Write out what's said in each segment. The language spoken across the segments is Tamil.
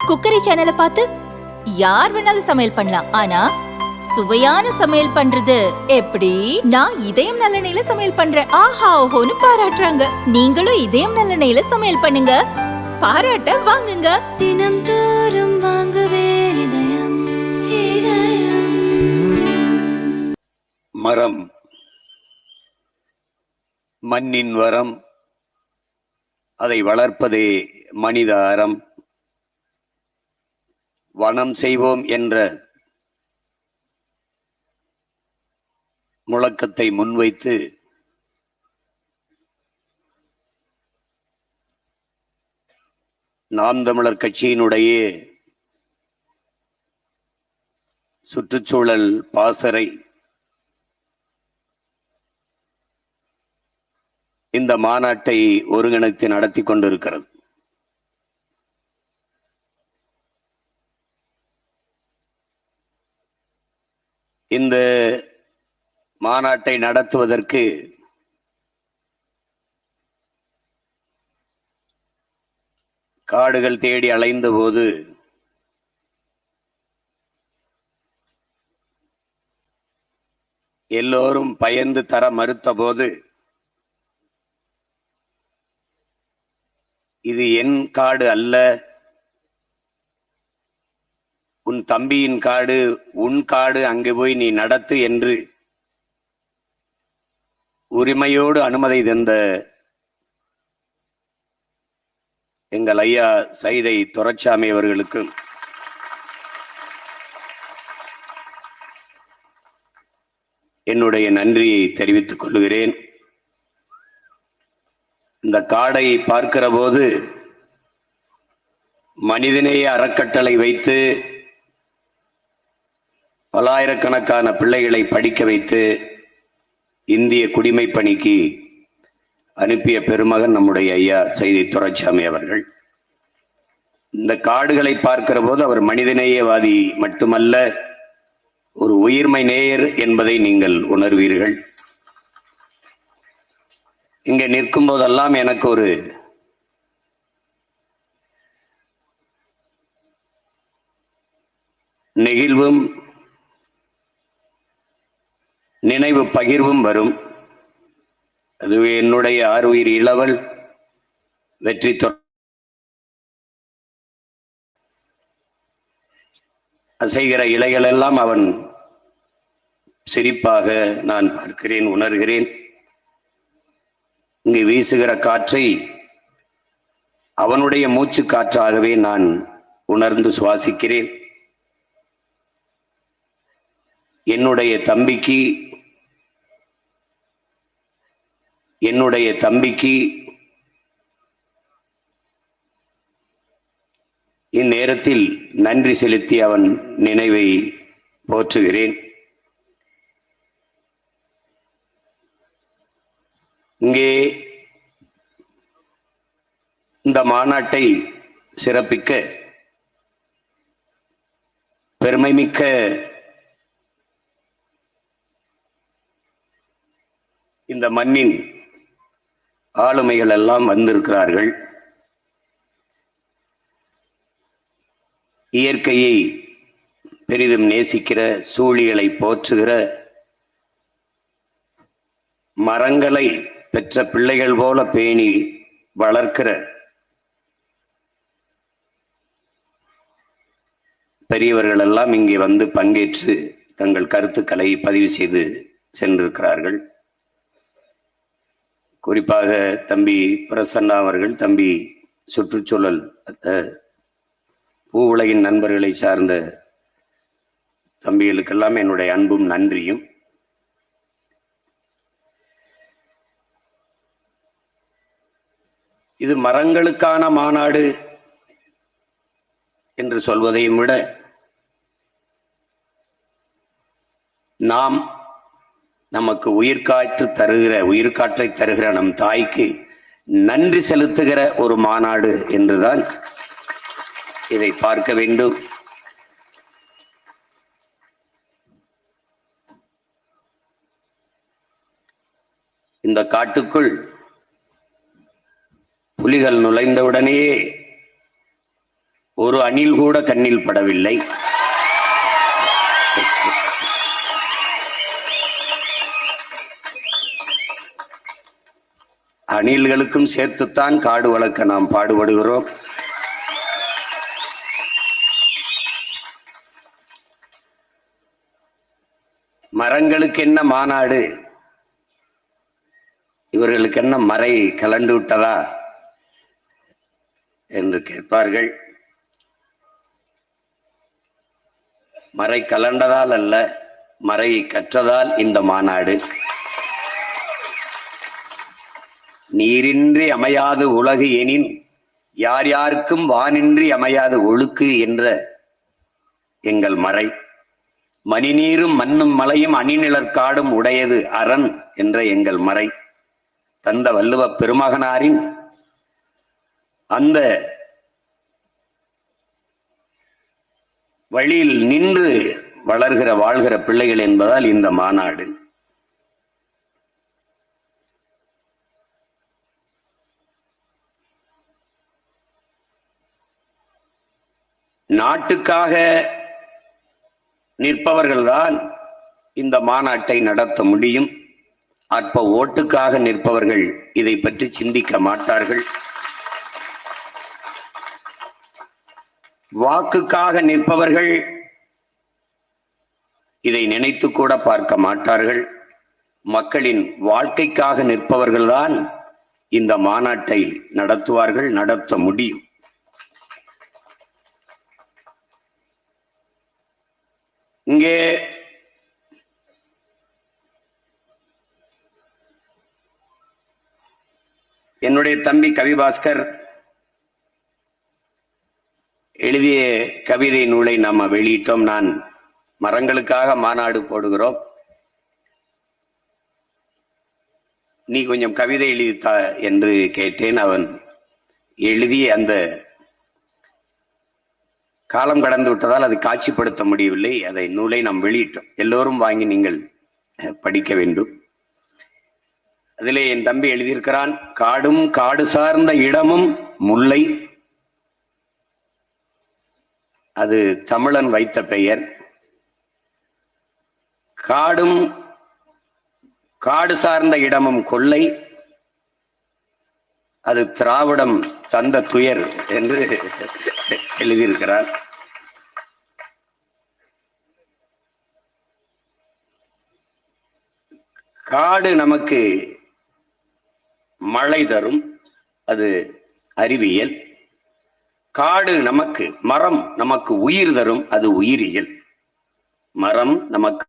குக்கரி சேனலை பார்த்து யார் வேணாலும் சமையல் பண்ணலாம். ஆனா சுவையான சமையல் பண்றது எப்படி? நான் இதயம் நல்லெண்ணெயில சமையல் பண்றேன். ஆஹா ஓஹோன்னு பாராட்டுறாங்க. நீங்களும் இதயம் நல்லெண்ணெயில சமையல் பண்ணுங்க, பாராட்ட வாங்குங்க. தினம் தோறும் வாங்குவே இதயம் இதயம். மரம் மண்ணின் வரம், அதை வளர்ப்பதே மனித அறம். வனம் செய்வோம் என்ற முழக்கத்தை முன்வைத்து நாம் தமிழர் கட்சியினுடைய சுற்றுச்சூழல் பாசறை இந்த மாநாட்டை ஒருங்கிணைத்து நடத்தி கொண்டிருக்கிறது. இந்த மாநாட்டை நடத்துவதற்கு காடுகள் தேடி அலைந்த போது எல்லோரும் பயந்து தர மறுத்த போது, இது என் காடு அல்ல, உன் தம்பியின் காடு, உன் காடு, அங்கு போய் நீ நடத்து என்று உரிமையோடு அனுமதி தந்த எங்கள் ஐயா சைதை துரைசாமி அவர்களுக்கு என்னுடைய நன்றியை தெரிவித்துக் கொள்கிறேன். இந்த காடை பார்க்கிற போது மனிதநேய அறக்கட்டளை வைத்து பல்லாயிரக்கணக்கான பிள்ளைகளை படிக்க வைத்து இந்திய குடிமை பணிக்கு அனுப்பிய பெருமகன் நம்முடைய ஐயா சைதை துரைசாமி அவர்கள். இந்த காடுகளை பார்க்கிற போது அவர் மனிதநேயவாதி மட்டுமல்ல, ஒரு உயிர்மை நேயர் என்பதை நீங்கள் உணர்வீர்கள். இங்கே நிற்கும் போதெல்லாம் எனக்கு ஒரு நெகிழ்வும் நினைவு பகிர்வும் வரும். அதுவே என்னுடைய ஆறுயிர் இளவல் வெற்றி அசைகிற இலைகள் எல்லாம் அவன் சிரிப்பாக நான் பார்க்கிறேன், உணர்கிறேன். இங்கு வீசுகிற காற்றை அவனுடைய மூச்சு காற்றாகவே நான் உணர்ந்து சுவாசிக்கிறேன். என்னுடைய தம்பிக்கு இந்நேரத்தில் நன்றி செலுத்தி அவன் நினைவை போற்றுகிறேன். இங்கே இந்த மாநாட்டை சிறப்பிக்க பெருமைமிக்க இந்த மண்ணின் ஆளுமைகள் எல்லாம் வந்திருக்கிறார்கள். இயற்கையை பெரிதும் நேசிக்கிற, சூழியலை போற்றுகிற, மரங்களை பெற்ற பிள்ளைகள் போல பேணி வளர்க்கிற பெரியவர்கள் எல்லாம் இங்கே வந்து பங்கேற்று தங்கள் கருத்துக்களை பதிவு செய்து சென்றிருக்கிறார்கள். குறிப்பாக தம்பி பிரசன்னா அவர்கள், தம்பி சுற்றுச்சூழல் பூ உலகின் நண்பர்களை சார்ந்த தம்பிகளுக்கெல்லாம் என்னுடைய அன்பும் நன்றியும். இது மரங்களுக்கான மாநாடு என்று சொல்வதையும் விட, நாம் நமக்கு உயிர்காற்றை தருகிற நம் தாய்க்கு நன்றி செலுத்துகிற ஒரு மாநாடு என்றுதான் இதை பார்க்க வேண்டும். இந்த காட்டுக்குள் புலிகள் நுழைந்தவுடனேயே ஒரு அணில் கூட கண்ணில் படவில்லை. அணில்களுக்கும் சேர்த்துத்தான் காடு வளர்க்க நாம் பாடுபடுகிறோம். மரங்களுக்கு என்ன மாநாடு, இவர்களுக்கு என்ன மறை கலண்டு விட்டதா என்று கேட்பார்கள். மறை கலண்டதால் அல்ல, மறை கற்றதால் இந்த மாநாடு. நீரின்றி அமையாது உலகு எனின் யார் யாருக்கும் வானின்றி அமையாது ஒழுக்கு என்ற எங்கள் மறை. மணிநீரும் மண்ணும் மலையும் அணிநிழற்காடும் உடையது அரண் என்ற எங்கள் மறை. தந்த வள்ளுவ பெருமகனாரின் அந்த வழியில் நின்று வளர்கிற வாழ்கிற பிள்ளைகள் என்பதால் இந்த மாநாடு. நாட்டுக்காக நிற்பவர்கள்தான் இந்த மாநாட்டை நடத்த முடியும். அற்ப ஓட்டுக்காக நிற்பவர்கள் இதை பற்றி சிந்திக்க மாட்டார்கள். வாக்குக்காக நிற்பவர்கள் இதை நினைத்து கூட பார்க்க மாட்டார்கள். மக்களின் வாழ்க்கைக்காக நிற்பவர்கள்தான் இந்த மாநாட்டை நடத்துவார்கள், நடத்த முடியும். இங்கே என்னுடைய தம்பி கவிபாஸ்கர் எழுதிய கவிதை நூலை நாம் வெளியிட்டோம். நான் மரங்களுக்காக மாநாடு போடுகிறோம், நீ கொஞ்சம் கவிதை எழுதித்தா என்று கேட்டேன். அவன் எழுதி அந்த காலம் கடந்து விட்டதால் அதை காட்சிப்படுத்த முடியவில்லை. அதை நூலை நாம் வெளியிட்டோம். எல்லோரும் வாங்கி நீங்கள் படிக்க வேண்டும். அதிலே என் தம்பி எழுதியிருக்கிறான், காடும் காடு சார்ந்த இடமும் முல்லை, அது தமிழன் வைத்த பெயர். காடும் காடு சார்ந்த இடமும் கொள்ளை, அது திராவிடம் தந்த துயர் என்று எழுதியிருக்கிறார். காடு நமக்கு மழை தரும், அது அறிவியல். காடு நமக்கு, மரம் நமக்கு உயிர் தரும், அது உயிரியல். மரம் நமக்கு,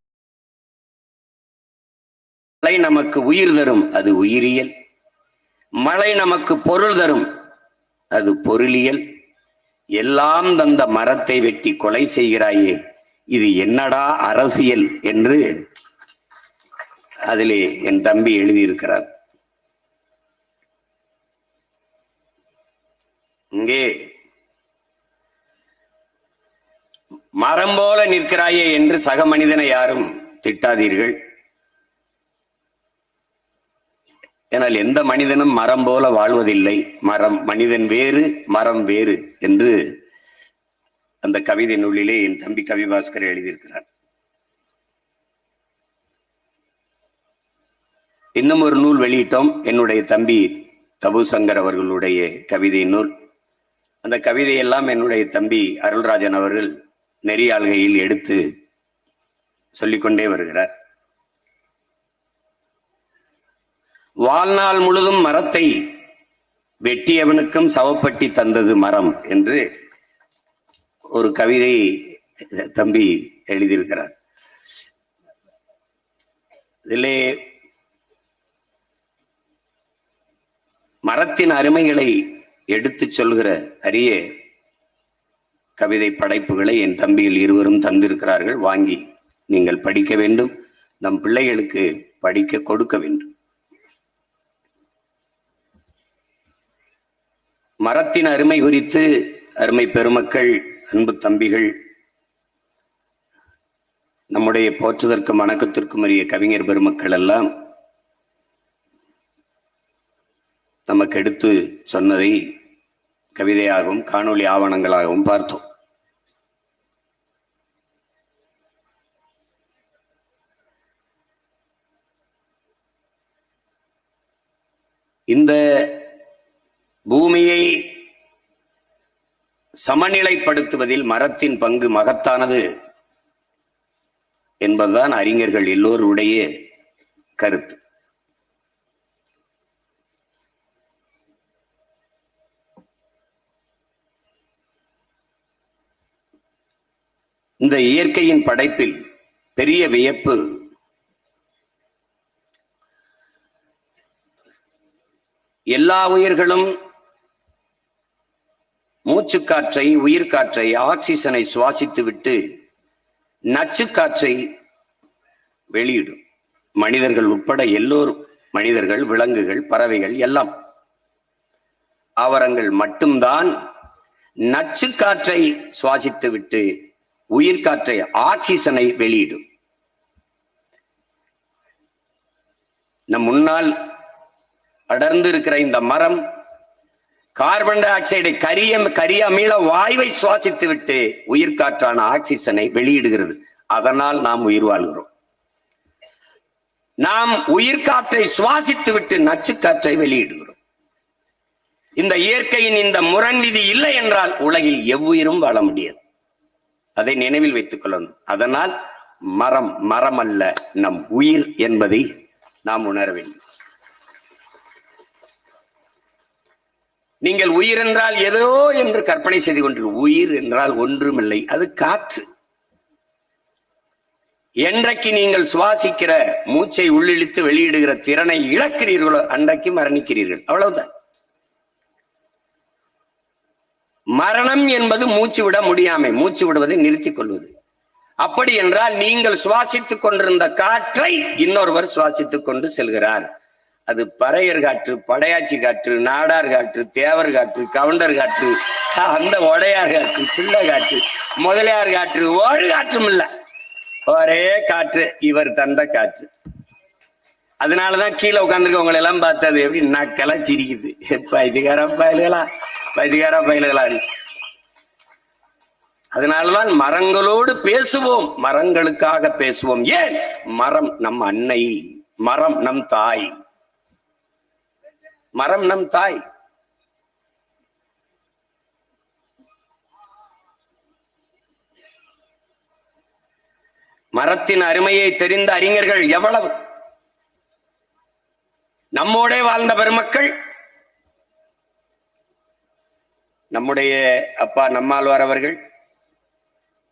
மழை நமக்கு உயிர் தரும், அது உயிரியல். மழை நமக்கு பொருள் தரும், அது பொருளியல். எல்லாம் தந்த மரத்தை வெட்டி கொலை செய்கிறாயே, இது என்னடா அரசியல் என்று அதிலே என் தம்பி எழுதியிருக்கிறார். இங்கே மரம் போல நிற்கிறாயே என்று சக மனிதனை யாரும் திட்டாதீர்கள். ஆனால் எந்த மனிதனும் மரம் போல வாழ்வதில்லை. மனிதன் வேறு, மரம் வேறு என்று அந்த கவிதை நூலிலே என் தம்பி கவிபாஸ்கர் எழுதியிருக்கிறார். இன்னும் ஒரு நூல் வெளியிட்டோம், என்னுடைய தம்பி தபு சங்கர் அவர்களுடைய கவிதை நூல். அந்த கவிதையெல்லாம் என்னுடைய தம்பி அருள்ராஜன் அவர்கள் நெறியாள்கையில் எடுத்து சொல்லிக்கொண்டே வருகிறார். வாழ்நாள் முழுதும் மரத்தை வெட்டியவனுக்கும் சவப்பட்டி தந்தது மரம் என்று ஒரு கவிதை தம்பி எழுதியிருக்கிறார். இதிலே மரத்தின் அருமைகளை எடுத்து சொல்கிற அரிய கவிதை படைப்புகளை என் தம்பிகள் இருவரும் தந்திருக்கிறார்கள். வாங்கி நீங்கள் படிக்க வேண்டும், நம் பிள்ளைகளுக்கு படிக்க கொடுக்க வேண்டும். மரத்தின் அருமை குறித்து அருமை பெருமக்கள், அன்பு தம்பிகள், நம்முடைய போற்றுதற்கும் வணக்கத்திற்கும் உரிய கவிஞர் பெருமக்கள் எல்லாம் நமக்கு எடுத்து சொன்னதை கவிதையாகவும் காணொளி ஆவணங்களாகவும் பார்த்தோம். இந்த பூமியை சமநிலைப்படுத்துவதில் மரத்தின் பங்கு மகத்தானது என்பதுதான் அறிஞர்கள் எல்லோருடைய கருத்து. இந்த இயற்கையின் படைப்பில் பெரிய வியப்பு எல்லா உயிர்களும் மூச்சுக்காற்றை, உயிர்காற்றை, ஆக்சிஜனை சுவாசித்துவிட்டு நச்சுக்காற்றை வெளியிடும். மனிதர்கள் உட்பட எல்லோரும், மனிதர்கள், விலங்குகள், பறவைகள் எல்லாம். தாவரங்கள் மட்டும்தான் நச்சுக்காற்றை சுவாசித்துவிட்டு உயிர்காற்றை, ஆக்சிஜனை வெளியிடும். நம் முன்னால் அடர்ந்து இருக்கிற இந்த மரம் கார்பன் டை ஆக்சைடை, கரியமில வாயுவை சுவாசித்து விட்டு உயிர்காற்றான ஆக்சிஜனை வெளியிடுகிறது. அதனால் நாம் உயிர் வாழ்கிறோம். நாம் உயிர்காற்றை சுவாசித்து விட்டு நச்சுக்காற்றை வெளியிடுகிறோம். இந்த இயற்கையின் இந்த முரண் விதி இல்லை என்றால் உலகில் எவ்வுயிரும் வாழ முடியாது. அதை நினைவில் வைத்துக் கொள்ளணும். அதனால் மரம் அல்ல, நம் உயிர் என்பதை நாம் உணர வேண்டும். நீங்கள் உயிர் என்றால் ஏதோ என்று கற்பனை செய்து கொண்டீர்கள். உயிர் என்றால் ஒன்றுமில்லை, அது காற்று. என்றைக்கு நீங்கள் சுவாசிக்கிற மூச்சை உள்ளிழுத்து வெளியிடுகிற திறனை இழக்கிறீர்களோ அன்றைக்கு மரணிக்கிறீர்கள். அவ்வளவுதான். மரணம் என்பது மூச்சு விட முடியாமை, மூச்சு விடுவதை நிறுத்திக் கொள்வது. அப்படி என்றால் நீங்கள் சுவாசித்துக் கொண்டிருந்த காற்றை இன்னொருவர் சுவாசித்துக் கொண்டு செல்கிறார். அது பறையர் காற்று, படையாச்சி காற்று, நாடார் காற்று, தேவர் காற்று, கவுண்டர் காற்று, அந்த உடையார் காற்று, பிள்ளை காற்று, முதலியார் காற்று, ஒரு காற்றும் இல்ல, ஒரே காற்று, இவர் தந்த காற்று. அதனாலதான் கீழே உட்கார்ந்துருக்கவங்களை எல்லாம் பார்த்தது எப்படி நக்கெல்லாம் சிரிக்குது. பைத்தியக்கார பயல்களா. அதனாலதான் மரங்களோடு பேசுவோம், மரங்களுக்காக பேசுவோம். ஏன்? மரம் நம் அன்னை, மரம் நம் தாய், மரம் நம் தாய். மரத்தின் அருமையை தெரிந்த அறிஞர்கள் எவ்வளவு! நம்மோட வாழ்ந்த பெருமக்கள், நம்முடைய அப்பா நம்மாழ்வார் அவர்கள்,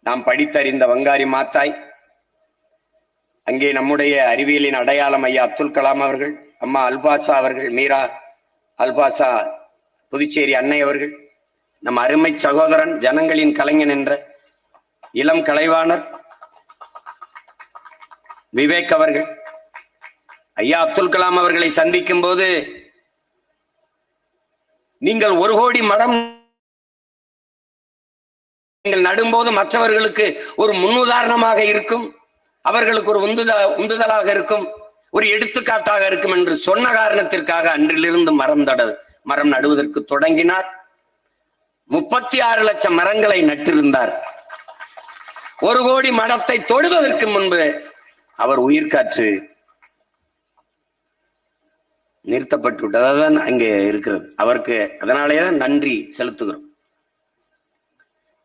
நாம் படித்தறிந்த வங்காரி மாத்தாய், அங்கே நம்முடைய அறிவியலின் அடையாளம் ஐயா அப்துல் கலாம் அவர்கள், அம்மா அல்பாசா அவர்கள், மீரா அல்பாசா புதுச்சேரி அன்னை அவர்கள், நம் அருமை சகோதரன், ஜனங்களின் கலைஞன் என்ற இளம் கலைவாணர் விவேக் அவர்கள், ஐயா அப்துல் கலாம் அவர்களை சந்திக்கும் போது, நீங்கள் 1 கோடி மரம் நீங்கள் நடும்போது மற்றவர்களுக்கு ஒரு முன்னுதாரணமாக இருக்கும், அவர்களுக்கு ஒரு உந்துதலாக இருக்கும், ஒரு எடுத்துக்காட்டாக இருக்கும் என்று சொன்ன காரணத்திற்காக அன்றிலிருந்து மரம் நடுவதற்கு தொடங்கினார். 36 லட்சம் மரங்களை நட்டிருந்தார். 1 கோடி மரத்தை தொடுவதற்கு முன்பு அவர் உயிர்காற்று நிறுத்தப்பட்டு விட்டதான் அங்கே இருக்கிறது அவருக்கு. அதனாலேதான் நன்றி செலுத்துகிறோம்.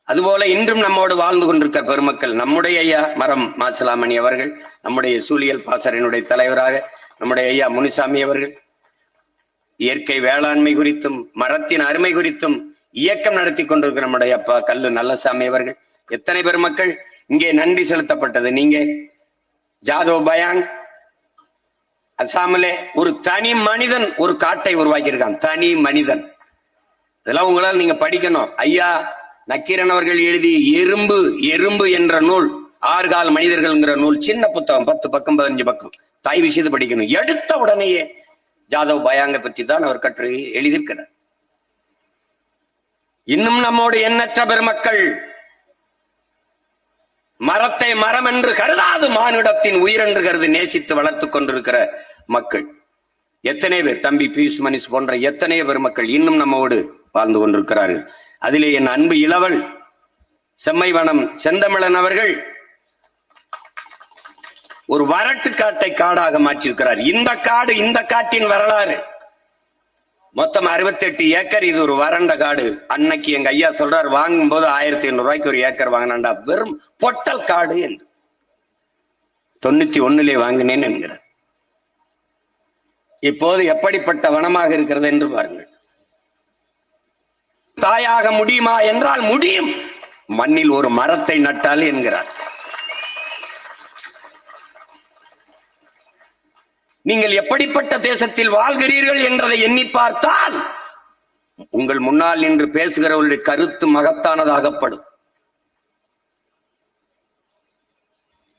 அதுபோல இன்றும் நம்மோடு வாழ்ந்து கொண்டிருக்கிற பெருமக்கள், நம்முடைய ஐயா மரம் மாசிலாமணி அவர்கள், நம்முடைய சூழியல் பாசறையினுடைய தலைவராக நம்முடைய ஐயா முனிசாமி அவர்கள், இயற்கை வேளாண்மை குறித்தும் மரத்தின் அருமை குறித்தும் இயக்கம் நடத்தி கொண்டிருக்கிற நம்முடைய அப்பா கல்லு நல்லசாமி அவர்கள், எத்தனை பெருமக்கள் இங்கே நன்றி செலுத்தப்பட்டது. நீங்க ஜாதவ் பயான் அசாமிலே ஒரு தனி மனிதன் ஒரு காட்டை உருவாக்கி இருக்கான். தனி மனிதன். இதெல்லாம் உங்களால் நீங்க படிக்கணும். ஐயா நக்கீரன் அவர்கள் எழுதி எறும்பு என்ற நூல், 6 கால் மனிதர்கள் நூல், சின்ன புத்தகம், 10 பக்கம் 15 பக்கம், தாய் விஷயத்தை படிக்கணும். எடுத்த உடனேயே ஜாதவ் பயாங்க பற்றி தான் அவர் கட்டுரை எழுதியிருக்கிறார். இன்னும் நம்மோடு எண்ணற்ற பெருமக்கள் மரத்தை மரம் என்று கருதாது மானிடத்தின் உயிர் என்று கருது நேசித்து வளர்த்துக் கொண்டிருக்கிற மக்கள் எத்தனை பேர், தம்பி பியூஷ் மணிஷ் போன்ற எத்தனையோ பெருமக்கள் இன்னும் நம்மோடு வாழ்ந்து கொண்டிருக்கிறார்கள். அதிலே என் அன்பு இளவல் செம்மைவனம் செந்தமிழன் அவர்கள் ஒரு வரட்டு காட்டை காடாக மாற்றியிருக்கிறார். இந்த காட்டின் வரலாறு மொத்தம் 68 ஏக்கர். இது ஒரு வறண்ட காடு. அன்னைக்கு எங்க ஐயா சொல்றார், வாங்கும் போது 1500 ரூபாய்க்கு ஒரு ஏக்கர் வாங்கினாண்டா, வெறும் பொட்டல் காடு என்று 91 வாங்கினேன் என்கிறார். இப்போது எப்படிப்பட்ட வனமாக இருக்கிறது என்று பாருங்கள். தாயாக முடியுமா என்றால் முடியும். மண்ணில் ஒரு மரத்தை நட்டால் என்கிறார். நீங்கள் எப்படிப்பட்ட தேசத்தில் வாழ்கிறீர்கள் என்றதை எண்ணி பார்த்தால் உங்கள் முன்னால் நின்று பேசுகிறவர்களுடைய கருத்து மகத்தானதாகப்படும்.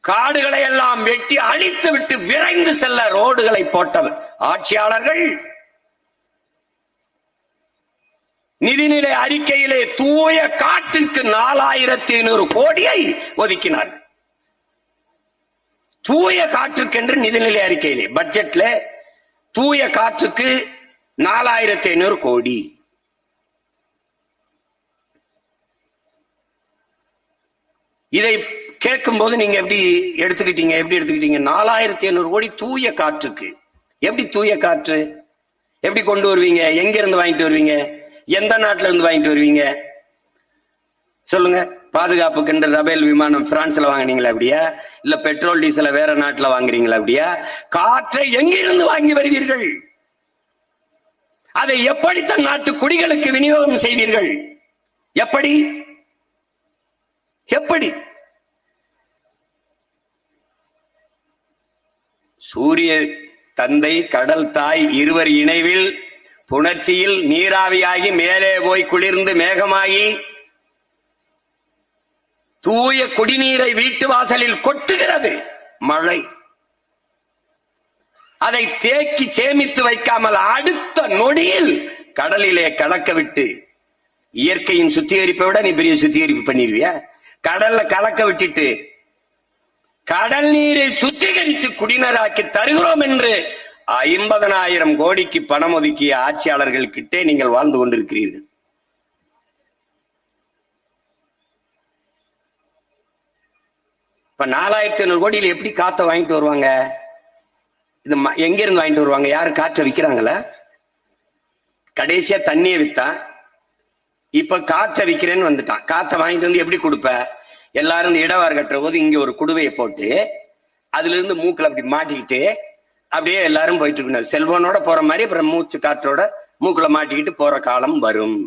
காடுகளை எல்லாம் வெட்டி அழித்து விட்டு விரைந்து செல்ல ரோடுகளை போட்டவர் ஆட்சியாளர்கள். நிதிநிலை அறிக்கையிலே தூய காற்றுக்கு 4500 கோடியை ஒதுக்கினார்கள். தூய காற்றுக்கு என்று நிதிநிலை அறிக்கையிலே பட்ஜெட்ல தூய காற்றுக்கு 4500 கோடி. இதை கேட்கும் போது நீங்க எப்படி எடுத்துக்கிட்டீங்க? 4500 கோடி தூய காற்றுக்கு. எப்படி தூய காற்று எப்படி கொண்டு வருவீங்க? எங்க இருந்து வாங்கிட்டு வருவீங்க? எந்த நாட்டில இருந்து வாங்கிட்டு வருவீங்க சொல்லுங்க? பாதுகாப்புக்கு ரபேல் விமானம் பிரான்ஸ்ல வாங்கினீங்களா அப்படியா? இல்ல பெட்ரோல் டீசல வேற நாட்டுல வாங்குறீங்களா அப்படியா? காற்றை எங்கிருந்து வாங்கி வருவீர்கள்? அதை எப்படி தன் நாட்டு குடிகளுக்கு விநியோகம் செய்வீர்கள்? எப்படி எப்படி? சூரிய தந்தை கடல் தாய் இருவர் இணைவில் புணர்ச்சியில் நீராவியாகி மேலே போய் குளிர்ந்து மேகமாகி தூய குடிநீரை வீட்டு வாசலில் கொட்டுகிறது மழை. அதை தேக்கி சேமித்து வைக்காமல் அடுத்த நொடியில் கடலிலே கலக்க விட்டு, இயற்கையின் சுத்திகரிப்பை விட நீ பெரிய சுத்திகரிப்பு பண்ணிருவியா? கடல்ல கலக்க விட்டுட்டு கடல் நீரை சுத்திகரித்து குடிநீராக்கி தருகிறோம் என்று 50,000 கோடிக்கு பணம் ஒதுக்கிய ஆட்சியாளர்கள் கிட்டே நீங்கள் வாழ்ந்து கொண்டிருக்கிறீர்கள். இப்ப 4500 கோடியில் எப்படி காத்த வாங்கிட்டு வருவாங்க? இது எங்க இருந்து வாங்கிட்டு வருவாங்க? யாரு காற்றை விக்கிறாங்களா? கடைசியா தண்ணியை வித்தான், இப்ப காற்றை விக்கிறேன்னு வந்துட்டான். காத்தை வாங்கிட்டு வந்து எப்படி கொடுப்ப? எல்லாரும் இடவாறு கட்டுற போது இங்க ஒரு குடுவையை போட்டு அதுல இருந்து மூக்குல அப்படி மாட்டிக்கிட்டு அப்படியே எல்லாரும் போயிட்டு இருக்கணும். செல்போனோட போற மாதிரி அப்புறம் மூச்சு காற்றோட மூக்குல மாட்டிக்கிட்டு போற காலம் வரும்.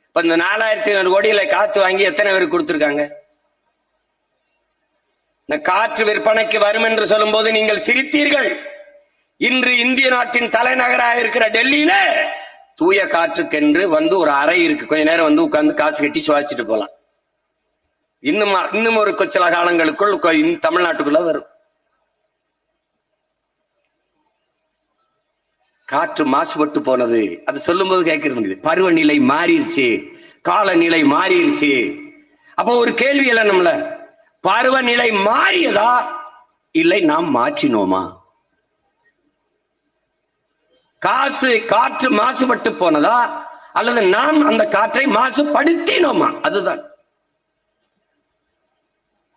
இப்ப இந்த 4500 கோடியில காத்து வாங்கி எத்தனை பேருக்கு கொடுத்திருக்காங்க? இந்த காற்று விற்பனைக்கு வரும் என்று சொல்லும் போது நீங்கள் சிரித்தீர்கள். இன்று இந்திய நாட்டின் தலைநகராக இருக்கிற டெல்லியில தூய காற்றுக்கென்று வந்து ஒரு அறை இருக்கு. கொஞ்ச நேரம் வந்து உட்கார்ந்து காசு கட்டி சுவாச்சிட்டு போலாம். இன்னும் ஒரு சில காலங்களுக்குள் தமிழ்நாட்டுக்குள்ள வரும். காற்று மாசுபட்டு போனது. அது சொல்லும் போது கேட்கிறது, பருவநிலை மாறிடுச்சு, காலநிலை மாறிடுச்சு. அப்போ ஒரு கேள்வி இல்லை நம்மள, பருவநிலை மாறியதா இல்லை நாம் மாற்றினோமா? காற்று மாசுபட்டு போனதா அல்லது நாம் அந்த காற்றை மாசுபடுத்தினோமா? அதுதான்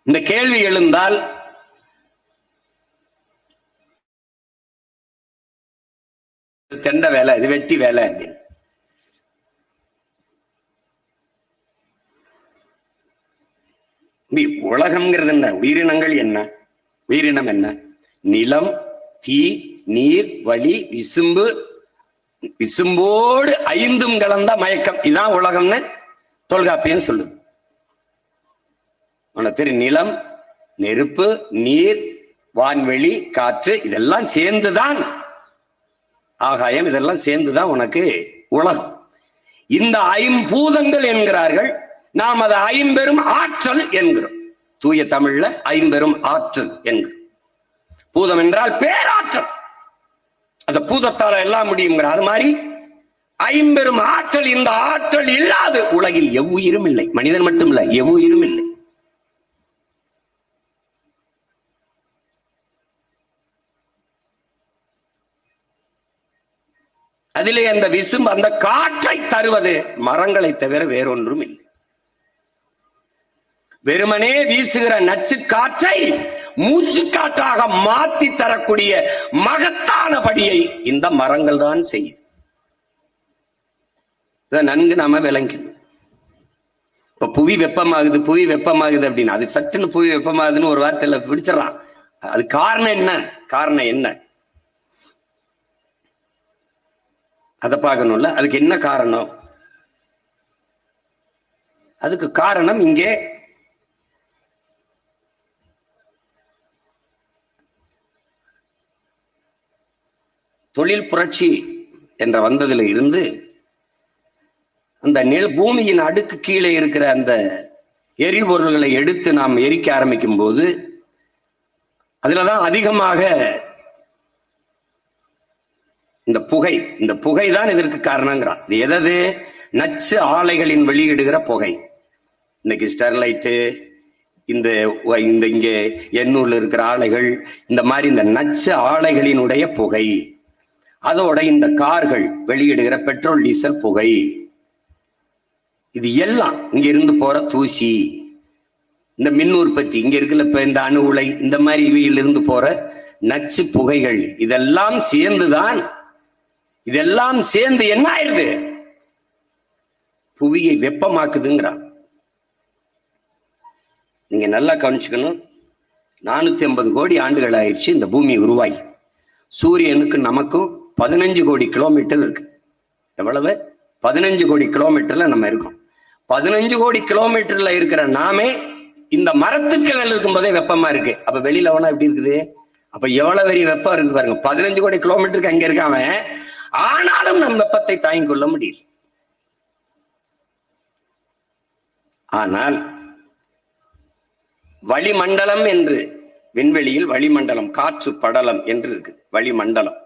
இந்த கேள்வி எழுந்தால் தெண்ட வேலை, இது வெட்டி வேலை. உலகம்ங்கிறது என்ன? உயிரினங்கள் என்ன? உயிரினம் என்ன? நிலம், தீ, நீர், வளி, விசும்பு, விசும்போடு 5ம் கலந்த மயக்கம். இதான் உலகம்னு தொல்காப்பியம் சொல்லுது. நிலம், நெருப்பு, நீர், வான்வெளி, காற்று இதெல்லாம் சேர்ந்துதான் ஆகாயம். இதெல்லாம் சேர்ந்துதான் உனக்கு உலகம். இந்த 5 என்கிறார்கள். நாம் அதை 50 ஆற்றல் என்கிறோம். தூய தமிழ்ல 50 ஆற்றல் என்கிறோம். பூதம் என்றால் பேராற்றல். அந்த பூதத்தால எல்லாம் முடியுங்கிற அது மாதிரி 50 ஆற்றல். இந்த ஆற்றல் இல்லாது உலகில் எவ்வுயிரும் இல்லை. மனிதன் மட்டும் இல்லை, எவ்வுயிரும் இல்லை. அதிலே அந்த விசும்பு, அந்த காற்றை தருவது மரங்களை தவிர வேறொன்றும் இல்லை. வெறுமனே வீசுகிற நச்சு காற்றை மூச்சு காற்றாக மாத்தி தரக்கூடிய மகத்தான படியை இந்த மரங்கள் தான் செய்யுது. நன்கு நாம விளங்கணும். இப்ப புவி வெப்பமாகுது அப்படின்னு அது சட்டுன்னு புவி வெப்பமாகுதுன்னு ஒரு வார்த்தையில பிடிச்சிடலாம். அது காரணம் என்ன அதை பார்க்கணும்ல. அதுக்கு என்ன காரணம்? அதுக்கு காரணம் இங்கே தொழில் புரட்சி என்ற வந்ததுல இருந்து அந்த பூமியின் அடுக்கு கீழே இருக்கிற அந்த எரிபொருள்களை எடுத்து நாம் எரிக்க ஆரம்பிக்கும் போது அதுலதான் அதிகமாக இந்த புகை தான் இதற்கு காரணங்கிறான். இது எதது? நச்சு ஆலைகளின் வெளியிடுகிற புகை. இன்னைக்கு ஸ்டெர்லைட்டு, இந்த இங்கே எண்ணூர்ல இருக்கிற ஆலைகள், இந்த மாதிரி இந்த நச்சு ஆலைகளினுடைய புகை, அதோட இந்த கார்கள் வெளியிடுகிற பெட்ரோல் டீசல் புகை, இது எல்லாம் இங்க இருந்து போற தூசி, இந்த மின் உற்பத்தி இங்க இருக்குல்ல, இப்ப இந்த அணு உலை, இந்த மாதிரி இவையிலிருந்து போற நச்சு புகைகள், இதெல்லாம் சேர்ந்து என்ன ஆயிருது? புவியை வெப்பமாக்குதுங்கிறான். நீங்க நல்லா கவனிச்சுக்கணும். 450 கோடி ஆண்டுகள் ஆயிடுச்சு இந்த பூமி உருவாகி. சூரியனுக்கு நமக்கும் 15 கோடி கிலோமீட்டர் இருக்கு. எவ்வளவு? 15 கோடி கிலோமீட்டர்ல நம்ம இருக்கோம். 15 கோடி கிலோமீட்டர்ல இருக்கிற நாமே இந்த மரத்துக்கள் இருக்கும் போதே வெப்பமா இருக்கு. அப்ப வெளியில வேணா எப்படி இருக்குது? அப்ப எவ்வளவு பெரிய வெப்பம் இருக்கு பாருங்க. 15 கோடி கிலோமீட்டருக்கு அங்க இருக்காம, ஆனாலும் நம் வெப்பத்தை தாங்கிக் கொள்ள முடியல. ஆனால் வளிமண்டலம் என்று, விண்வெளியில் வளிமண்டலம், காற்று படலம் என்று இருக்கு வளிமண்டலம்.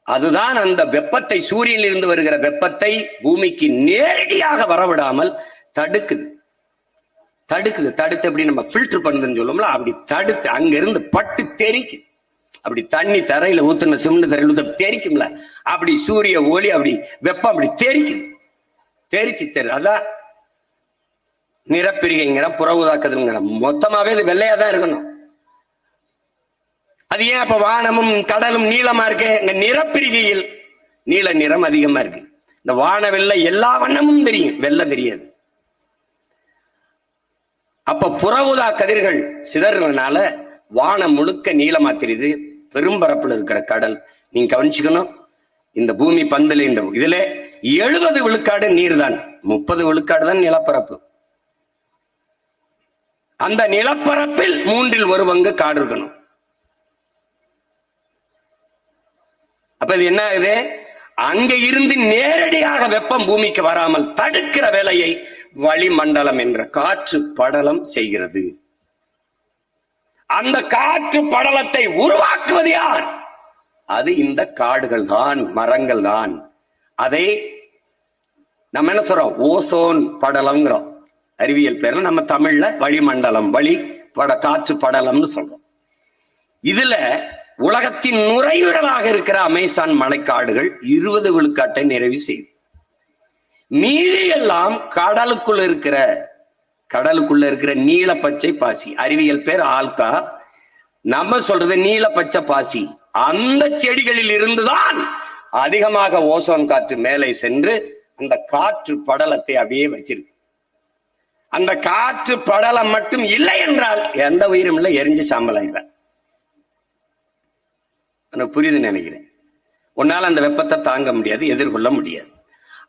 அதுதான் அந்த வெப்பத்தை, சூரியனில் இருந்து வருகிற வெப்பத்தை பூமிக்கு நேரடியாக வரவிடாமல் தடுக்குது. தடுத்து அப்படி நம்ம ஃபில்டர் பண்ணுதுன்னு சொல்லுவோம்ல, அப்படி தடுத்து அங்கிருந்து பட்டு தெரிக்கு. அப்படி தண்ணி தரையில ஊத்துன சிமெண்ட் தரையில ஊத்த தெரிக்கும்ல, அப்படி சூரிய ஒளி அப்படி வெப்பம் அப்படி தெரிக்குது. அதான் நிறப்பிரிகைங்கிற, புற ஊதாக்கதுங்கிற, மொத்தமாவே இது வெள்ளையா தான் இருக்கணும். அது ஏன் அப்ப வானமும் கடலும் நீளமா இருக்கு? இந்த நிறப்பிரிகையில் நீல நிறம் அதிகமா இருக்கு. இந்த வானவெல்ல எல்லா வண்ணமும் தெரியும், வெள்ளை தெரியாது. அப்ப புற ஊதா கதிர்கள் சிதறதுனால வானம் முழுக்க நீளமா தெரியுது. பெரும்பரப்புல இருக்கிற கடல் நீங்க கவனிச்சுக்கணும். இந்த பூமி பந்துல இந்த இதுல 70 விழுக்காடு நீர் தான், 30 விழுக்காடு தான் நிலப்பரப்பு. அந்த நிலப்பரப்பில் 1/3 பங்கு காடு இருக்கணும். அப்ப இது என்ன ஆகுது? அங்க இருந்து நேரடியாக வெப்பம் பூமிக்கு வராமல் தடுக்கிற வேலையை வளிமண்டலம் என்ற காற்று படலம் செய்கிறது. அந்த காற்று படலத்தை உருவாக்குவது யார்? அது இந்த காடுகள் தான், மரங்கள் தான். அதை நம்ம என்ன சொல்றோம்? ஓசோன் படலம்ங்கிறோம். அறிவியல் பேர்ல நம்ம தமிழ்ல வளிமண்டலம், காற்று படலம்னு சொல்றோம். இதுல உலகத்தின் நுரையீரலாக இருக்கிற அமேசான் மலைக்காடுகள் 20 விழுக்காட்டை நிறைவு செய்யுது. மீதி எல்லாம் கடலுக்குள்ள இருக்கிற நீல பச்சை பாசி, அறிவியல் பேர் ஆல்கா, நம்ம சொல்றது நீல பச்சை பாசி. அந்த செடிகளில் இருந்துதான் அதிகமாக ஓசோன் காற்று மேலே சென்று அந்த காற்று படலத்தை அப்படியே வச்சிருக்கு. அந்த காற்று படலம் மட்டும் இல்லை என்றால் எந்த உயிரும் இல்லை, எரிஞ்சு சாம்பலாயிடுற. புரியுது நினைக்கிறேன். உன்னால அந்த வெப்பத்தை தாங்க முடியாது, எதிர்கொள்ள முடியாது.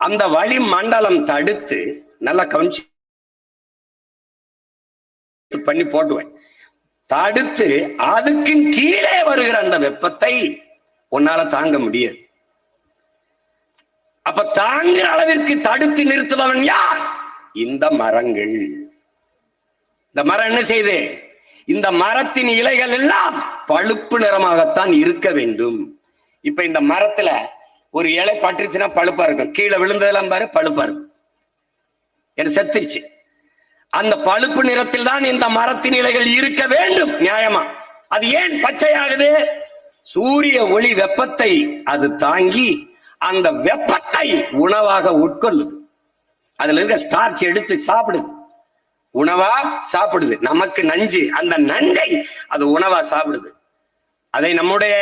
அந்த வளிமண்டலம் தடுத்து, நல்லா கவனிச்சு பண்ணி போட்டுவேன், தடுத்து அதுக்கு கீழே வருகிற அந்த வெப்பத்தை உன்னால தாங்க முடியாது. அப்ப தாங்குற அளவிற்கு தடுத்து நிறுத்துபவன் யார்? இந்த மரங்கள். இந்த மரம் என்ன செய்யுது? இந்த மரத்தின் இலைகள் எல்லாம் பழுப்பு நிறமாகத்தான் இருக்க வேண்டும். இப்ப இந்த மரத்துல ஒரு இலை பட்டுச்சுன்னா பழுப்பா இருக்கும், கீழே விழுந்ததெல்லாம் பாரு பழுப்பா இருக்கும், என்ன செத்துருச்சு. அந்த பழுப்பு நிறத்தில் தான் இந்த மரத்தின் இலைகள் இருக்க வேண்டும் நியாயமா. அது ஏன் பச்சையாகுது? சூரிய ஒளி வெப்பத்தை அது தாங்கி அந்த வெப்பத்தை உணவாக உட்கொள்ளுது. அதுல இருக்க ஸ்டார்ச் எடுத்து சாப்பிடுது, உணவா சாப்பிடுது. நமக்கு நஞ்சு, அந்த நஞ்சை அது உணவா சாப்பிடுது. அதை நம்முடைய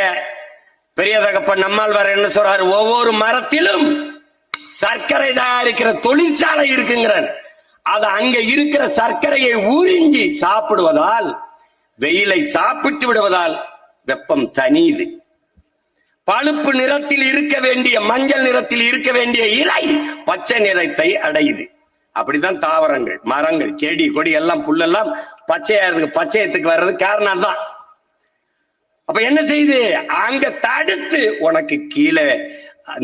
பெரிய தகப்பன் நம்மாழ்வார் என்ன சொல்றாரு, ஒவ்வொரு மரத்திலும் சர்க்கரை தயாரிக்கிற தொழிற்சாலை இருக்குங்கிறார். அது அங்க இருக்கிற சர்க்கரையை உறிஞ்சி சாப்பிடுவதால், வெயிலை சாப்பிட்டு விடுவதால் வெப்பம் தனியுது. பழுப்பு நிறத்தில் இருக்க வேண்டிய, மஞ்சள் நிறத்தில் இருக்க வேண்டிய இலை பச்சை நிறத்தை அடையுது. அப்படித்தான் தாவரங்கள், மரங்கள், செடி கொடி எல்லாம் புல்லெல்லாம் பச்சையத்துக்கு வர்றது காரணம் தான். அப்ப என்ன செய்யுது, அங்க தடுத்து உனக்கு கீழே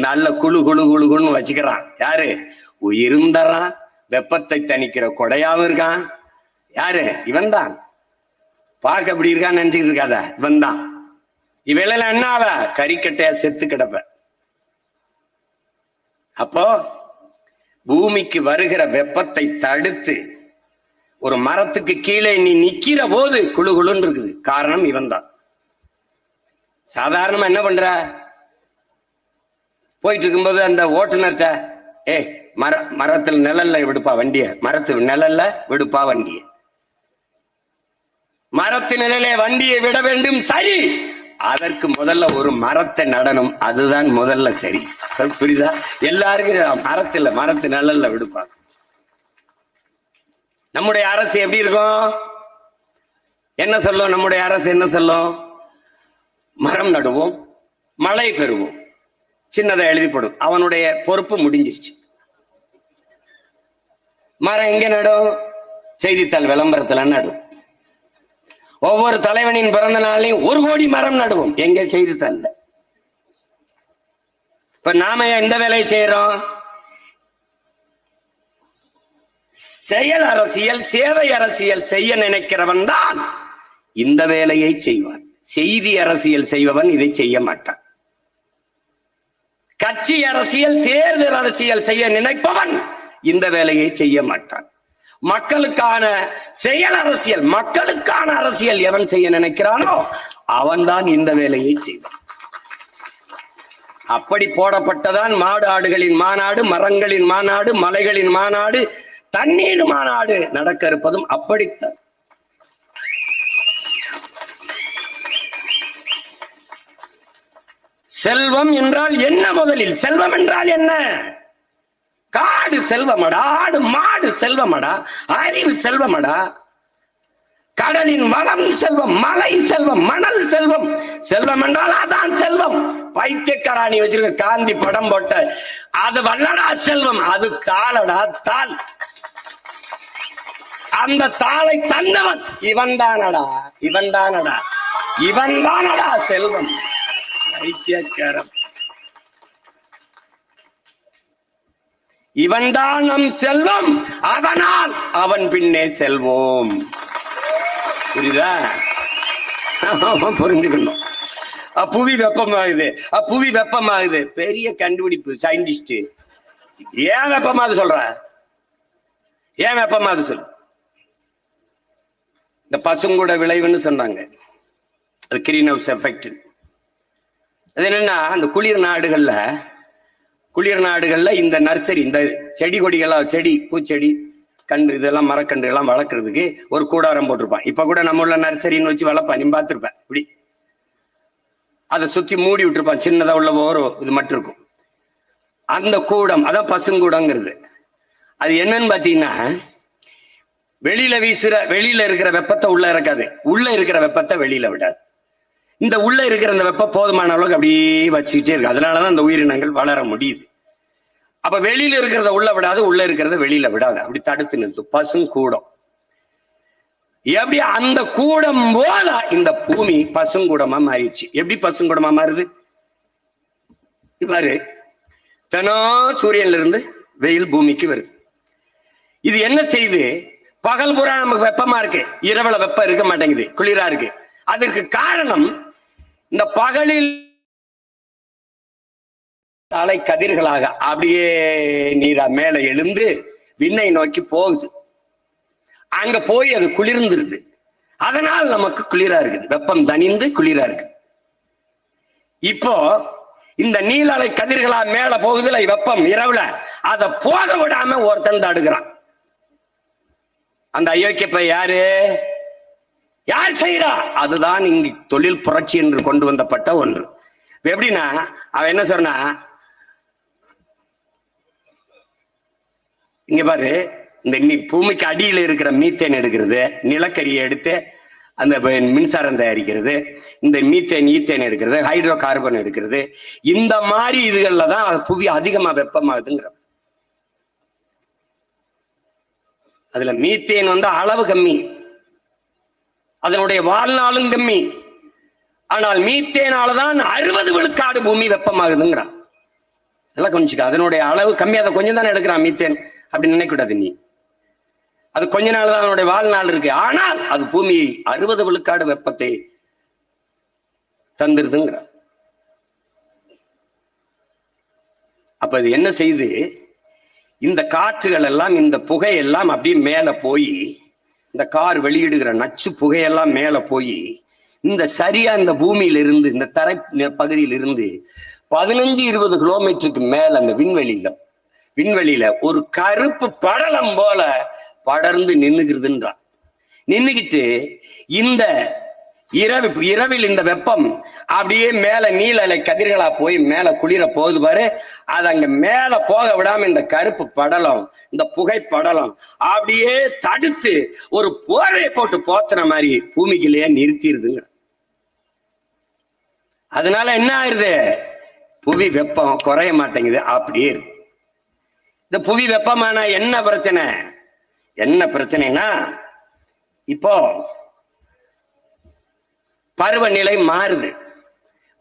நல்ல குழு குழு குழுன்னு வச்சுக்கிறான். யாரு? உயிருந்தரான், வெப்பத்தை தணிக்கிற கொடையாவும் இருக்கான். யாரு? இவன் தான். பார்க்க அப்படி இருக்கான்னு நினைச்சுக்கிட்டு இருக்காத, இவன் தான். இவையில என்ன ஆவ? கறிக்கட்டையா செத்து கிடப்ப. அப்போ பூமிக்கு வருகிற வெப்பத்தை தடுத்து ஒரு மரத்துக்கு கீழே நீ நிக்கிற போது குழு குழுன்னு இருக்குது. காரணம் இவன் தான். சாதாரணமா என்ன பண்ற, போயிட்டு இருக்கும்போது அந்த ஓட்டுநர்கிட்ட, மரத்தில் நிழல்ல விடுப்பா வண்டிய, மரத்து நிழல்ல விடுப்பா வண்டிய, மரத்து நிழலே வண்டியை விட வேண்டும். சரி, அதற்கு முதல்ல ஒரு மரத்தை நடணும், அதுதான் முதல்ல சரி. புரியுதா? எல்லாருக்கும் மரத்து நிழல்ல விடுப்பாங்க. நம்முடைய அரசு எப்படி இருக்கும்? என்ன சொல்லும் நம்முடைய அரசு? என்ன சொல்லும்? மரம் நடுவோம், மழை பெறுவோம், சின்னதை எழுதிப்படும். அவனுடைய பொறுப்பு முடிஞ்சிருச்சு. மரம் எங்க நடும்? செய்தித்தாள் விளம்பரத்துல நடும். ஒவ்வொரு தலைவனின் பிறந்த நாளையும் 1 கோடி மரம் நடுவோம். எங்க? செய்தித்தாள்ல. இப்ப நாம எந்த வேலையை செய்யறோம்? செயல் அரசியல், சேவை அரசியல் செய்ய நினைக்கிறவன் தான் இந்த வேலையை செய்வான். செய்தி அரசியல் செய்பவன் இதை செய்ய மாட்டான். கட்சி அரசியல், தேர்தல் அரசியல் செய்ய நினைப்பவன் இந்த வேலையை செய்ய மாட்டான். மக்களுக்கான செயல் அரசியல், மக்களுக்கான அரசியல் எவன் செய்ய நினைக்கிறானோ அவன்தான் இந்த வேலையை செய்வான். அப்படி போடப்பட்டதான் மாடு ஆடுகளின் மாநாடு, மரங்களின் மாநாடு, மலைகளின் மாநாடு, தண்ணீர் மாநாடு நடக்க இருப்பதும் அப்படித்தான். செல்வம் என்றால் என்ன? முதலில் செல்வம் என்றால் என்ன? காடு செல்வமடா, ஆடு மாடு செல்வமடா, அறிவு செல்வமடா, கடலின் வளம் செல்வம், மலை செல்வம், மணல் செல்வம். செல்வம் என்றால் அதான் செல்வம். பைத்தியக்காராணி வச்சிருக்க காந்தி படம் போட்ட அது வல்லடா செல்வம், அது தாளடா தாள். அந்த தாளை தந்தவன் இவன் தானடா, இவன் தானடா, இவன் தானடா செல்வம். பைத்தியக்காரன் இவன்தான் நம் செல்வம், அதனால் அவன் பின்னே செல்வோம். புரியுதா? புரிஞ்சுக்கணும். புவி வெப்பமாகுது, புவி வெப்பமாகுது. பெரிய கண்டுபிடிப்பு சயின்டிஸ்ட். ஏன் வெப்பமாகுது சொல்ற? ஏன் வெப்பமாகுது சொல்லு. இந்த பசுங்கூட விளைவுன்னு சொன்னாங்க, அது கிரீன் ஹவுஸ் எஃபெக்ட். அது என்னன்னா, அந்த குளிர் நாடுகள்ல இந்த நர்சரி, இந்த செடி கொடிகள்லாம், செடி பூச்செடி கன்று இதெல்லாம் மரக்கன்று எல்லாம் வளர்க்கறதுக்கு ஒரு கூடாரம் போட்டிருப்பான். இப்ப கூட நம்ம உள்ள நர்சரின்னு வச்சு வளர்ப்பான், நீ பார்த்திருப்பேன். இப்படி அதை சுத்தி மூடி விட்டுருப்பான், சின்னதா உள்ள ஒரு இது மட்டும் இருக்கும். அந்த கூடம் அதான் பசுங்கூடங்கிறது. அது என்னன்னு பாத்தீங்கன்னா, வெளியில இருக்கிற வெப்பத்தை உள்ள இறக்காது, உள்ள இருக்கிற வெப்பத்தை வெளியில விடாது. இந்த உள்ள இருக்கிற அந்த வெப்பம் போதுமான அளவுக்கு அப்படியே வச்சுக்கிட்டே இருக்கு. அதனாலதான் இந்த உயிரினங்கள் வளர முடியுது. அப்ப வெளியில இருக்கிறத உள்ள விடாது, உள்ள இருக்கிறத வெளியில விடாது, அப்படி தடுத்து நிறுத்தும் பசுங்கூடம். எப்படி அந்த கூடம் போல இந்த பூமி பசுங்கூடமா மாறிடுச்சு. எப்படி பசுங்கூடமா மாறுது பாரு. தினம் சூரியன்ல இருந்து வெயில் பூமிக்கு வருது. இது என்ன செய்யுது? பகல் பூரா நமக்கு வெப்பமா இருக்கு, இரவுல வெப்பம் இருக்க மாட்டேங்குது, குளிரா இருக்கு. அதற்கு காரணம் இந்த பகலில் அலை கதிர்களாக அப்படியே நீரா மேல எழுந்து விண்ணை நோக்கி போகுது. அங்க போய் அது குளிர்ந்துருது. அதனால் நமக்கு குளிரா இருக்குது, வெப்பம் தணிந்து குளிரா இருக்கு. இப்போ இந்த நீலலை கதிர்களா மேல போகுதுல வெப்பம் இரவுல, அதை போக விடாம ஒருத்தன் தடுக்கிறான். அந்த அயோக்கியப்ப யாரு? யார் செய்யறா? அதுதான் இங்கு தொழில் புரட்சி என்று கொண்டு வந்தப்பட்ட ஒன்று. எப்படின்னா அவன் என்ன சொன்னா, இங்க பாரு, இந்த பூமிக்கு அடியில் இருக்கிற மீத்தேன் எடுக்கிறது, நிலக்கரியை எடுத்து அந்த மின்சாரம் தயாரிக்கிறது, இந்த மீத்தேன் ஈத்தேன் எடுக்கிறது, ஹைட்ரோ கார்பன் எடுக்கிறது, இந்த மாதிரி இதுகள்ல தான் புவி அதிகமா வெப்பமாகுதுங்கிற. அதுல மீத்தேன் அளவு கம்மி, அதனுடைய வாழ்நாளும் கம்மி. ஆனால் மீத்தேனாலதான் 60 விழுக்காடு பூமி வெப்பமாகுதுங்கிறான். எல்லாம் கொஞ்சம் அதனுடைய அளவு கம்மி, அதை கொஞ்சம் தானே எடுக்கிறான் மீத்தேன் அப்படின்னு நினைக்கூடாது நீ. அது கொஞ்ச நாள் தான் அதனுடைய வாழ்நாள் இருக்கு. ஆனால் அது பூமியை 60 விழுக்காடு வெப்பத்தை தந்துருதுங்கிற. அப்ப இது என்ன செய்து, இந்த காற்றுகள் எல்லாம், இந்த புகையெல்லாம் அப்படியே மேல போய், இந்த கார் வெளியிடுகிற நச்சு புகையெல்லாம் மேல போய், இந்த சரியா இந்த பூமியிலிருந்து, இந்த தரை பகுதியில் இருந்து 15-20 கிலோமீட்டருக்கு மேல அந்த விண்வெளியில ஒரு கருப்பு படலம் போல படர்ந்து நின்னுகிறதுன்றான். நின்னுகிட்டு இந்த இரவில் இந்த வெப்பம் அப்படியே மேல நீல கதிர்களா போய் மேல குளிர போகுது பாரு, அது அங்க மேல போக விடாம இந்த கருப்பு படலம், இந்த புகை படலம் அப்படியே தடுத்து ஒரு போர்வையை போட்டு போத்துற மாதிரி பூமிக்குள்ளேயே நிறுத்திடுதுங்க. அதனால என்ன ஆயிருது, புவி வெப்பம் குறைய மாட்டேங்குது, அப்படியே இருக்கு. இந்த புவி வெப்பமான என்ன பிரச்சனைனா, இப்போ பருவநிலை மாறுது.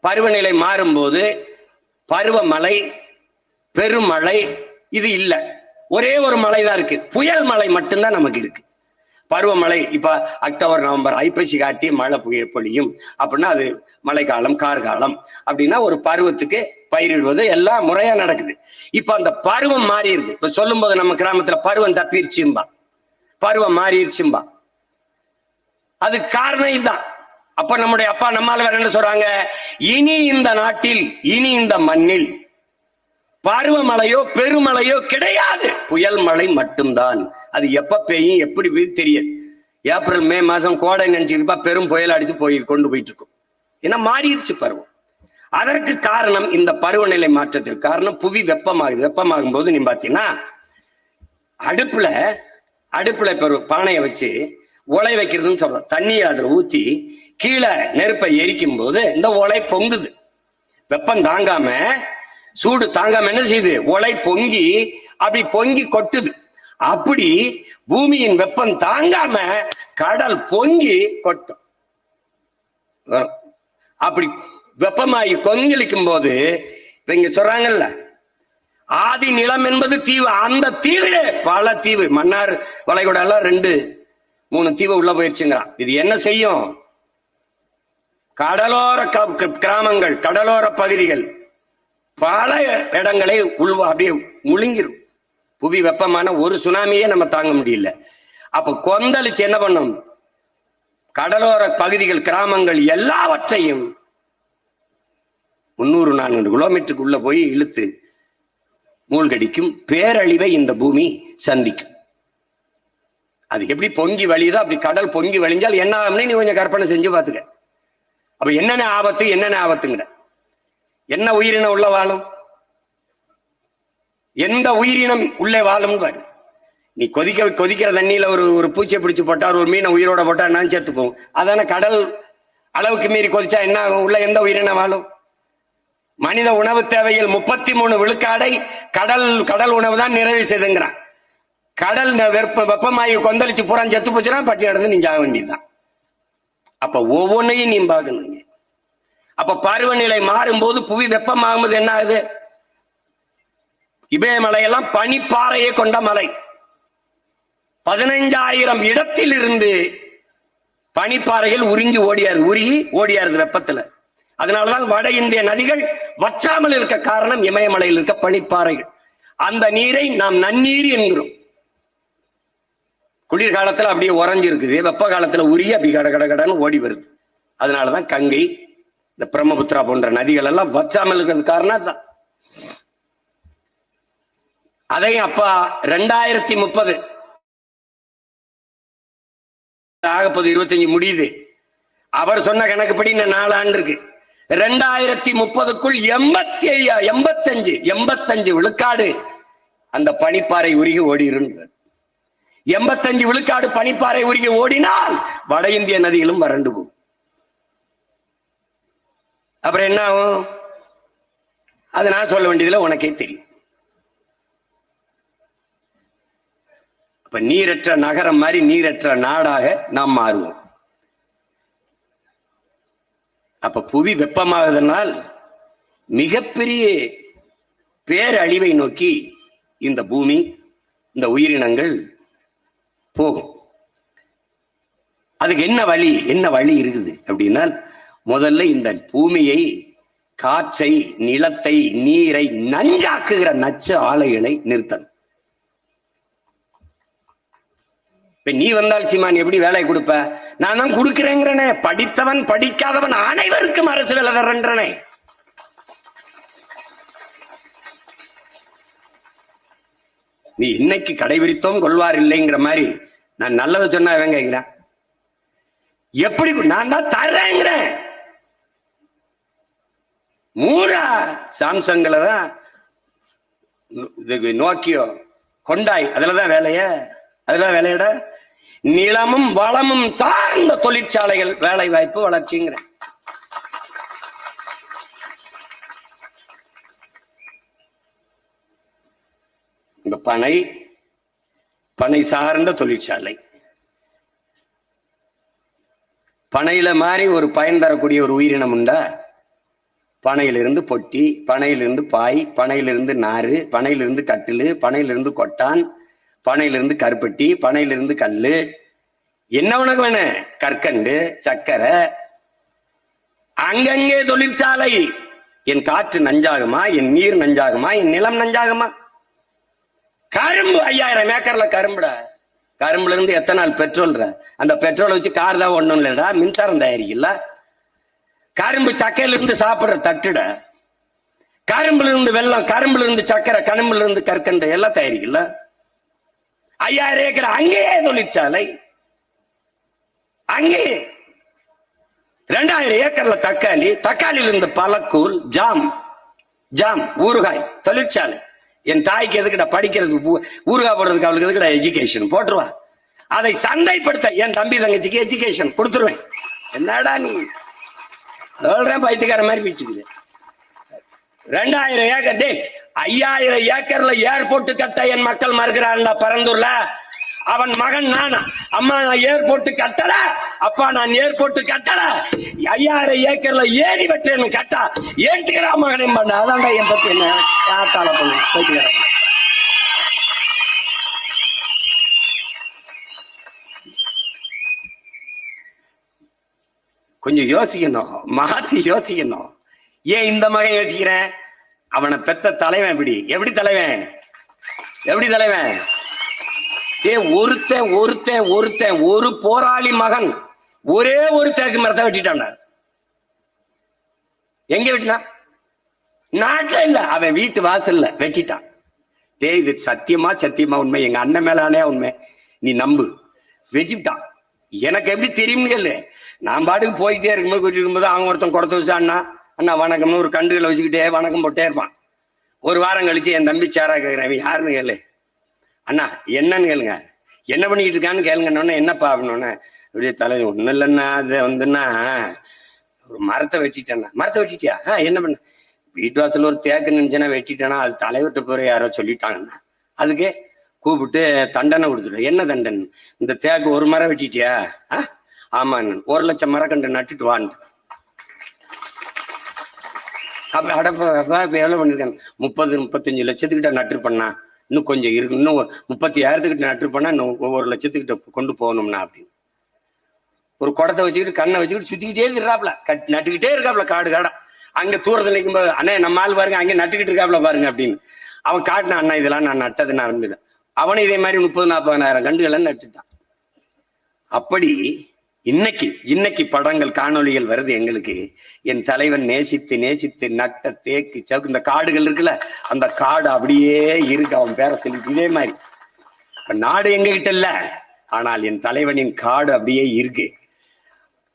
பருவநிலை மாறும்போது பருவமழை, பெருமழை இது இல்ல, ஒரே ஒரு மழை தான் இருக்கு, புயல் மழை மட்டும்தான் நமக்கு இருக்கு. பருவமழை இப்ப அக்டோபர் நவம்பர் ஐப்பசி கார்த்திகை மழை பொழியும் அப்படின்னா அது மழைக்காலம், கார்காலம் அப்படின்னா ஒரு பருவத்துக்கு பயிரிடுவது எல்லாம் முறையா நடக்குது. இப்ப அந்த பருவம் மாறிடுது. இப்ப சொல்லும் போது நம்ம கிராமத்துல பருவம் தப்பிருச்சும்பா, பருவம் மாறிடுச்சும்பா. அதுக்கு காரணம் இதுதான். அப்ப நம்முடைய அப்பா நம்மால வேற என்ன சொல்றாங்க, இனி இந்த நாட்டில், இனி இந்த மண்ணில் பருவமழையோ பெருமழையோ கிடையாது, புயல் மழை மட்டும்தான். அது எப்ப பெய்யும் எப்படி பெய்யும் தெரியாது. ஏப்ரல் மே மாசம் கோடை நினைச்சுக்கிப்பா பெரும் புயல் அடிச்சு கொண்டு போயிட்டு இருக்கும். ஏன்னா மாறிடுச்சு பருவம். அதற்கு காரணம் இந்த பருவநிலை மாற்றத்திற்கு காரணம் புவி வெப்பமாகுது. வெப்பமாகும் போது நீ பாத்தீங்கன்னா அடுப்புல இப்ப பானையை வச்சு ஒலை வைக்கிறதுன்னு சொல்றோம். தண்ணியை அதுல ஊத்தி கீழே நெருப்பை எரிக்கும் போது இந்த ஒலை பொங்குது. வெப்பம் தாங்காம, சூடு தாங்காம என்ன செய்யுது, ஒலை பொங்கி அப்படி பொங்கி கொட்டுது. அப்படி பூமியின் வெப்பம் தாங்காம கடல் பொங்கி கொட்டும். அப்படி வெப்பமாகி கொந்தளிக்கும் போது இங்க சொல்றாங்கல்ல, ஆதி நிலம் என்பது தீவு. அந்த தீவிலே பல தீவு, மன்னார் வளைகுடா எல்லாம் 2-3 தீவு உள்ள போயிடுச்சுங்கிறான். இது என்ன செய்யும், கடலோர கிராமங்கள், கடலோர பகுதிகள் பல இடங்களை அப்படியே முழுங்கிரும். புவி வெப்பமான ஒரு சுனாமியே நம்ம தாங்க முடியல. அப்ப கொந்தளிச்சு என்ன பண்ணும், கடலோர பகுதிகள், கிராமங்கள் எல்லாவற்றையும் 300-400 கிலோமீட்டருக்கு உள்ள போய் இழுத்து மூழ்கடிக்கும். பேரழிவை இந்த பூமி சந்திக்கும். அது எப்படி பொங்கி வழியுதோ அப்படி கடல் பொங்கி வழிஞ்சால் என்ன ஆகும்னு நீ கொஞ்சம் கற்பனை செஞ்சு பாத்துக்க. அப்ப என்னென்ன ஆபத்துங்கிற, என்ன உயிரினம் உள்ள வாழும், எந்த உயிரினம் உள்ளே வாழும் பாரு. நீ கொதிக்கிற தண்ணியில ஒரு பூச்சியை பிடிச்சு போட்டா, ஒரு மீனை உயிரோட போட்டா நான் செத்து போகும். அதான கடல் அளவுக்கு மீறி கொதிச்சா என்ன ஆகும், உள்ள எந்த உயிரினம் வாழும். மனித உணவு தேவையில் 33 விழுக்காடை கடல் உணவு தான் நிறைவு செய்துங்கிறான். கடல் வெப்பமாகி கொந்தளிச்சு புறம் செத்து போச்சுன்னா பட்டி நடந்து நீங்க ஆக வேண்டியதுதான். அப்ப ஒவ்வொன்னையும் நீ பார்க்கணுங்க. அப்ப பருவநிலை மாறும்போது புவி வெப்பமாகும்போது என்ன ஆகுது, இமயமலையெல்லாம் பனிப்பாறையை கொண்ட மலை. 15,000 இடத்தில் இருந்து பனிப்பாறைகள் உருகி ஓடியாருது வெப்பத்துல. அதனாலதான் வட இந்திய நதிகள் வற்றாமல் இருக்க காரணம் இமயமலையில் இருக்க பனிப்பாறைகள். அந்த நீரை நாம் நன்னீர் என்கிறோம். குளிர்காலத்துல அப்படியே உறைஞ்சு இருக்குது, வெப்ப காலத்துல உருகி அப்படி கடன்னு ஓடி வருது. அதனாலதான் கங்கை, இந்த பிரம்மபுத்திரா போன்ற நதிகள் எல்லாம் வற்றாமல் இருக்கிறது காரணம் தான். அதையும் அப்பா 2030 ஆகப்போது 25 முடியுது. அவர் சொன்ன கணக்குப்படி இன்னும் 4 ஆண்டு இருக்கு. 2030க்குள் 85 விழுக்காடு அந்த பனிப்பாறை உருகி ஓடிருங்க. 85 விழுக்காடு பனிப்பாறை உருகி ஓடினால் வட இந்திய நதிகளும் வறண்டு போகும். அப்புறம் என்ன ஆகும்? அது நான் சொல்ல வேண்டியதுல உனக்கே தெரியும். அப்ப நீரற்ற நகரம் மாதிரி நீரற்ற நாடாக நாம் மாறுவோம். அப்ப புவி வெப்பமாவதனால் மிகப்பெரிய பேரழிவை நோக்கி இந்த பூமி, இந்த உயிரினங்கள் போகும். அதுக்கு என்ன வழி இருக்குது அப்படின்னா, முதல்ல இந்த பூமியை, காற்றை, நிலத்தை, நீரை நஞ்சாக்குகிற நச்சு ஆலைகளை நிறுத்தணும். இப்ப நீ வந்தால் சீமான் எப்படி வேலை கொடுப்ப? நான் தான் கொடுக்கிறேங்கிறனே. படித்தவன் படிக்காதவன் அனைவருக்கும் அரசு வேலை தர்றேன்றனே. நீ இன்னைக்கு கடைபிடித்தோம் கொள்வார் இல்லைங்கிற மாதிரி நான் நல்லதை சொன்னா இவன் கேட்கிறேன். எப்படி நான் தான் தர்றேங்கிறேன். மூரா சாம்சங்ல தான், நோக்கியோ, கொண்டாய், அதுலதான் வேலையிட நிலமும் வளமும் சார்ந்த தொழிற்சாலைகள், வேலை வாய்ப்பு, வளர்ச்சிங்கிற. இந்த பனை சார்ந்த தொழிற்சாலை, பனையில மாதிரி ஒரு பயன் தரக்கூடிய ஒரு உயிரினம் உண்டா? பனையிலிருந்து பொட்டி, பனையிலிருந்து பாய், பனையிலிருந்து நாறு, பனையிலிருந்து கட்டிலு, பனையிலிருந்து கொட்டான், பனையிலிருந்து கருப்பட்டி, பனையிலிருந்து கல்லு. என்ன உனக்கு வேணும்? கற்கண்டு, சக்கரை. அங்கங்கே தொழிற்சாலை. என் காற்று நஞ்சாகுமா? என் நீர் நஞ்சாகுமா? என் நிலம் நஞ்சாகுமா? கரும்பு 5000 ஏக்கர்ல கரும்புடா. கரும்புல இருந்து எத்தனால் பெட்ரோல். அந்த பெட்ரோலை வச்சு கார் தான் ஒண்ணும் இல்லடா, மின்சாரம் தயாரிக்கல. கரும்பு சக்கையில இருந்து சாப்பிடுற தட்டுட. கரும்புல இருந்து வெள்ளம், கரும்புல இருந்து சக்கரை, கரும்புல இருந்து கற்கண்டு எல்லாம் தயாரிக்கல. 5000 ஏக்கர் அங்கேயே தொழிற்சாலை. அங்கே 2000 ஏக்கர்ல தக்காளியில இருந்து பழக்கூழ், ஜாம், ஊறுகாய் தொழிற்சாலை. என் தாய்க்கு எதுக்கிட்ட படிக்கிறது, ஊறுகாய் போடுறதுக்கு அவளுக்கு எதுக்கிட்ட எஜுகேஷன் போட்டுருவா. அதை சந்தைப்படுத்த என் தம்பி தங்கச்சிக்கு எஜுகேஷன் கொடுத்துருவேன். என்னடா நீ சொல்றேன், பைத்தியக்கார மாதிரி பிடிச்சிக்குது. 2000 ஏக்கர், 5000 ஏக்கர்ல ஏர்போர்ட் கட்ட என் மக்கள் மறுக்கிறான்டா பரந்தூர்ல. அவன் மகன் நானா? அம்மா நான் ஏர்போர்ட் கட்டல, அப்பா நான் ஏர்போர்ட் கட்டல, 5000 ஏக்கர்ல ஏறி வெட்டேன்னு கட்டா ஏற்றுக்கிறா மகனையும் பண்ண. அதான்டா என் பத்தி என்ன காத்தால பண்ண போயிட்டு. கொஞ்சம் யோசிக்கணும், மாத்தி யோசிக்கணும். ஏன் இந்த மகன் யோசிக்கிறேன்? அவனை பெத்த தலைவன் எப்படி தலைவன்? ஒருத்தன் ஒரு போராளி மகன் ஒரே ஒரு தேக்கு மரத்தை வெட்டிட்டான். எங்க வெட்டினா? நாட்டுல இல்ல, அவன் வீட்டு வாசல்ல வெட்டிட்டான். இது சத்தியமா உண்மை, எங்க அண்ணன் மேலானே உண்மை, நீ நம்பு. வெட்டிட்டான். எனக்கு எப்படி தெரியும்னு கேளு. நான் பாட்டுக்கு போயிட்டே இருக்கும்போது கூட்டிட்டு இருக்கும்போது அவங்க ஒருத்தன் குடத்தை வச்சா அண்ணா வணக்கம்னு ஒரு கண்டுகளை வச்சுக்கிட்டே வணக்கம் போட்டே இருப்பான். ஒரு வாரம் கழிச்சு என் தம்பி சேரா கேட்கிறேன், யாருன்னு கேளு. அண்ணா என்னன்னு கேளுங்க, என்ன பண்ணிக்கிட்டு இருக்கான்னு கேளுங்கன்னு. என்னப்பா அப்படின்னோடனே, அப்படியே தலை ஒன்றும் இல்லைன்னா அது வந்துன்னா ஒரு மரத்தை வெட்டிட்டேன்னா. மரத்தை வெட்டிட்டியா? என்ன பண்ண? வீட்டு வாசல் ஒரு தேக்கு நினைச்சேன்னா வெட்டிட்டேன்னா அது தலைவர்கிட்ட போற யாரோ சொல்லிட்டாங்கண்ணா. அதுக்கே கூப்பிட்டு தண்டனை கொடுத்துட்டு, என்ன தண்டனை? இந்த தேக்கு ஒரு மரம் வெட்டிட்டியா? ஆமா, 1,00,000 மரக்கன்று நட்டுட்டு வான்னு. அப்ப அடப்பா இப்ப எவ்வளவு பண்ணிருக்காங்க? 30-35 லட்சத்துக்கிட்ட நட்டு பண்ணா, இன்னும் கொஞ்சம் இருக்கு, இன்னும் 30,000 நட்டு பண்ணா இன்னும் 1 லட்சத்துக்கிட்ட கொண்டு போகணும்னா அப்படின்னு. ஒரு குடத்தை வச்சுக்கிட்டு கண்ணை வச்சுக்கிட்டு சுத்திக்கிட்டே இருக்காப்ல, நட்டுக்கிட்டே இருக்காப்ல காடு காடா. அங்க தூரத்துல நிற்கும் போது, அண்ணே நம்ம ஆள் பாருங்க அங்கே நட்டுக்கிட்டு இருக்காப்ல பாருங்க அப்படின்னு. அவன் காட்டின, அண்ணா இதெல்லாம் நான் நட்டது நான் இருந்தது. அவனும் இதே மாதிரி 30,000-40,000 கண்டுகளை நட்டுட்டான். அப்படி இன்னைக்கு படங்கள் காணொளிகள் வருது எங்களுக்கு. என் தலைவன் நேசித்து நேசித்து நட்ட தேக்கு சவுக்கு இந்த காடுகள் இருக்குல்ல, அந்த காடு அப்படியே இருக்கு. அவன் பேர சொல்லிட்டு இதே மாதிரி நாடு எங்க கிட்ட இல்ல, ஆனால் என் தலைவனின் காடு அப்படியே இருக்கு.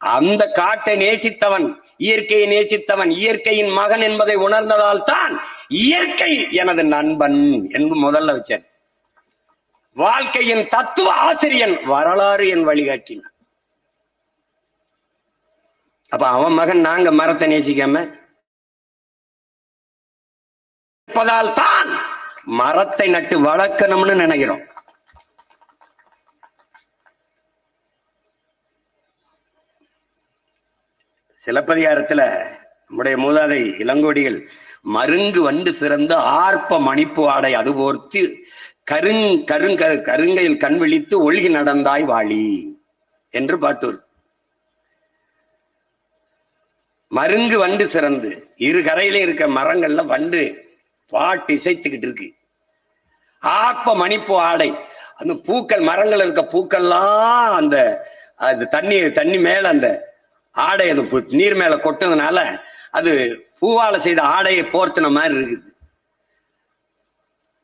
அந்த காட்டை நேசித்தவன், இயற்கையை நேசித்தவன், இயற்கையின் மகன் என்பதை உணர்ந்ததால் தான் இயற்கை எனது நண்பன் என்று முதல்ல வச்சார். வாழ்க்கையின் தத்துவ ஆசிரியன், வரலாறு என் வழிகாட்டினான். அப்ப அவன் மகன் நாங்க மரத்தை நேசிக்காம தான் மரத்தை நட்டு வளர்க்கணும்னு நினைக்கிறோம். சிலப்பதிகாரத்துல நம்முடைய மூதாதை இளங்கோடிகள் மருங்கு வண்டு சிறந்து ஆர்ப்ப மணிப்பு ஆடை அது போர்த்து கருங்கையில் கண் விழித்து ஒழுகி நடந்தாய் வாழி என்று பாட்டூர். மருங்கு வண்டு சிறந்து, இரு கரையில இருக்க மரங்கள்ல வண்டு பாட்டு இசைத்துக்கிட்டு இருக்கு. ஆர்ப்ப மணிப்பு ஆடை, அந்த பூக்கள், மரங்கள் இருக்க பூக்கள்லாம் அந்த தண்ணி மேல அந்த ஆடை அந்த நீர் மேல கொட்டதுனால அது பூவால செய்த ஆடையை போர்த்தின மாதிரி இருக்குது.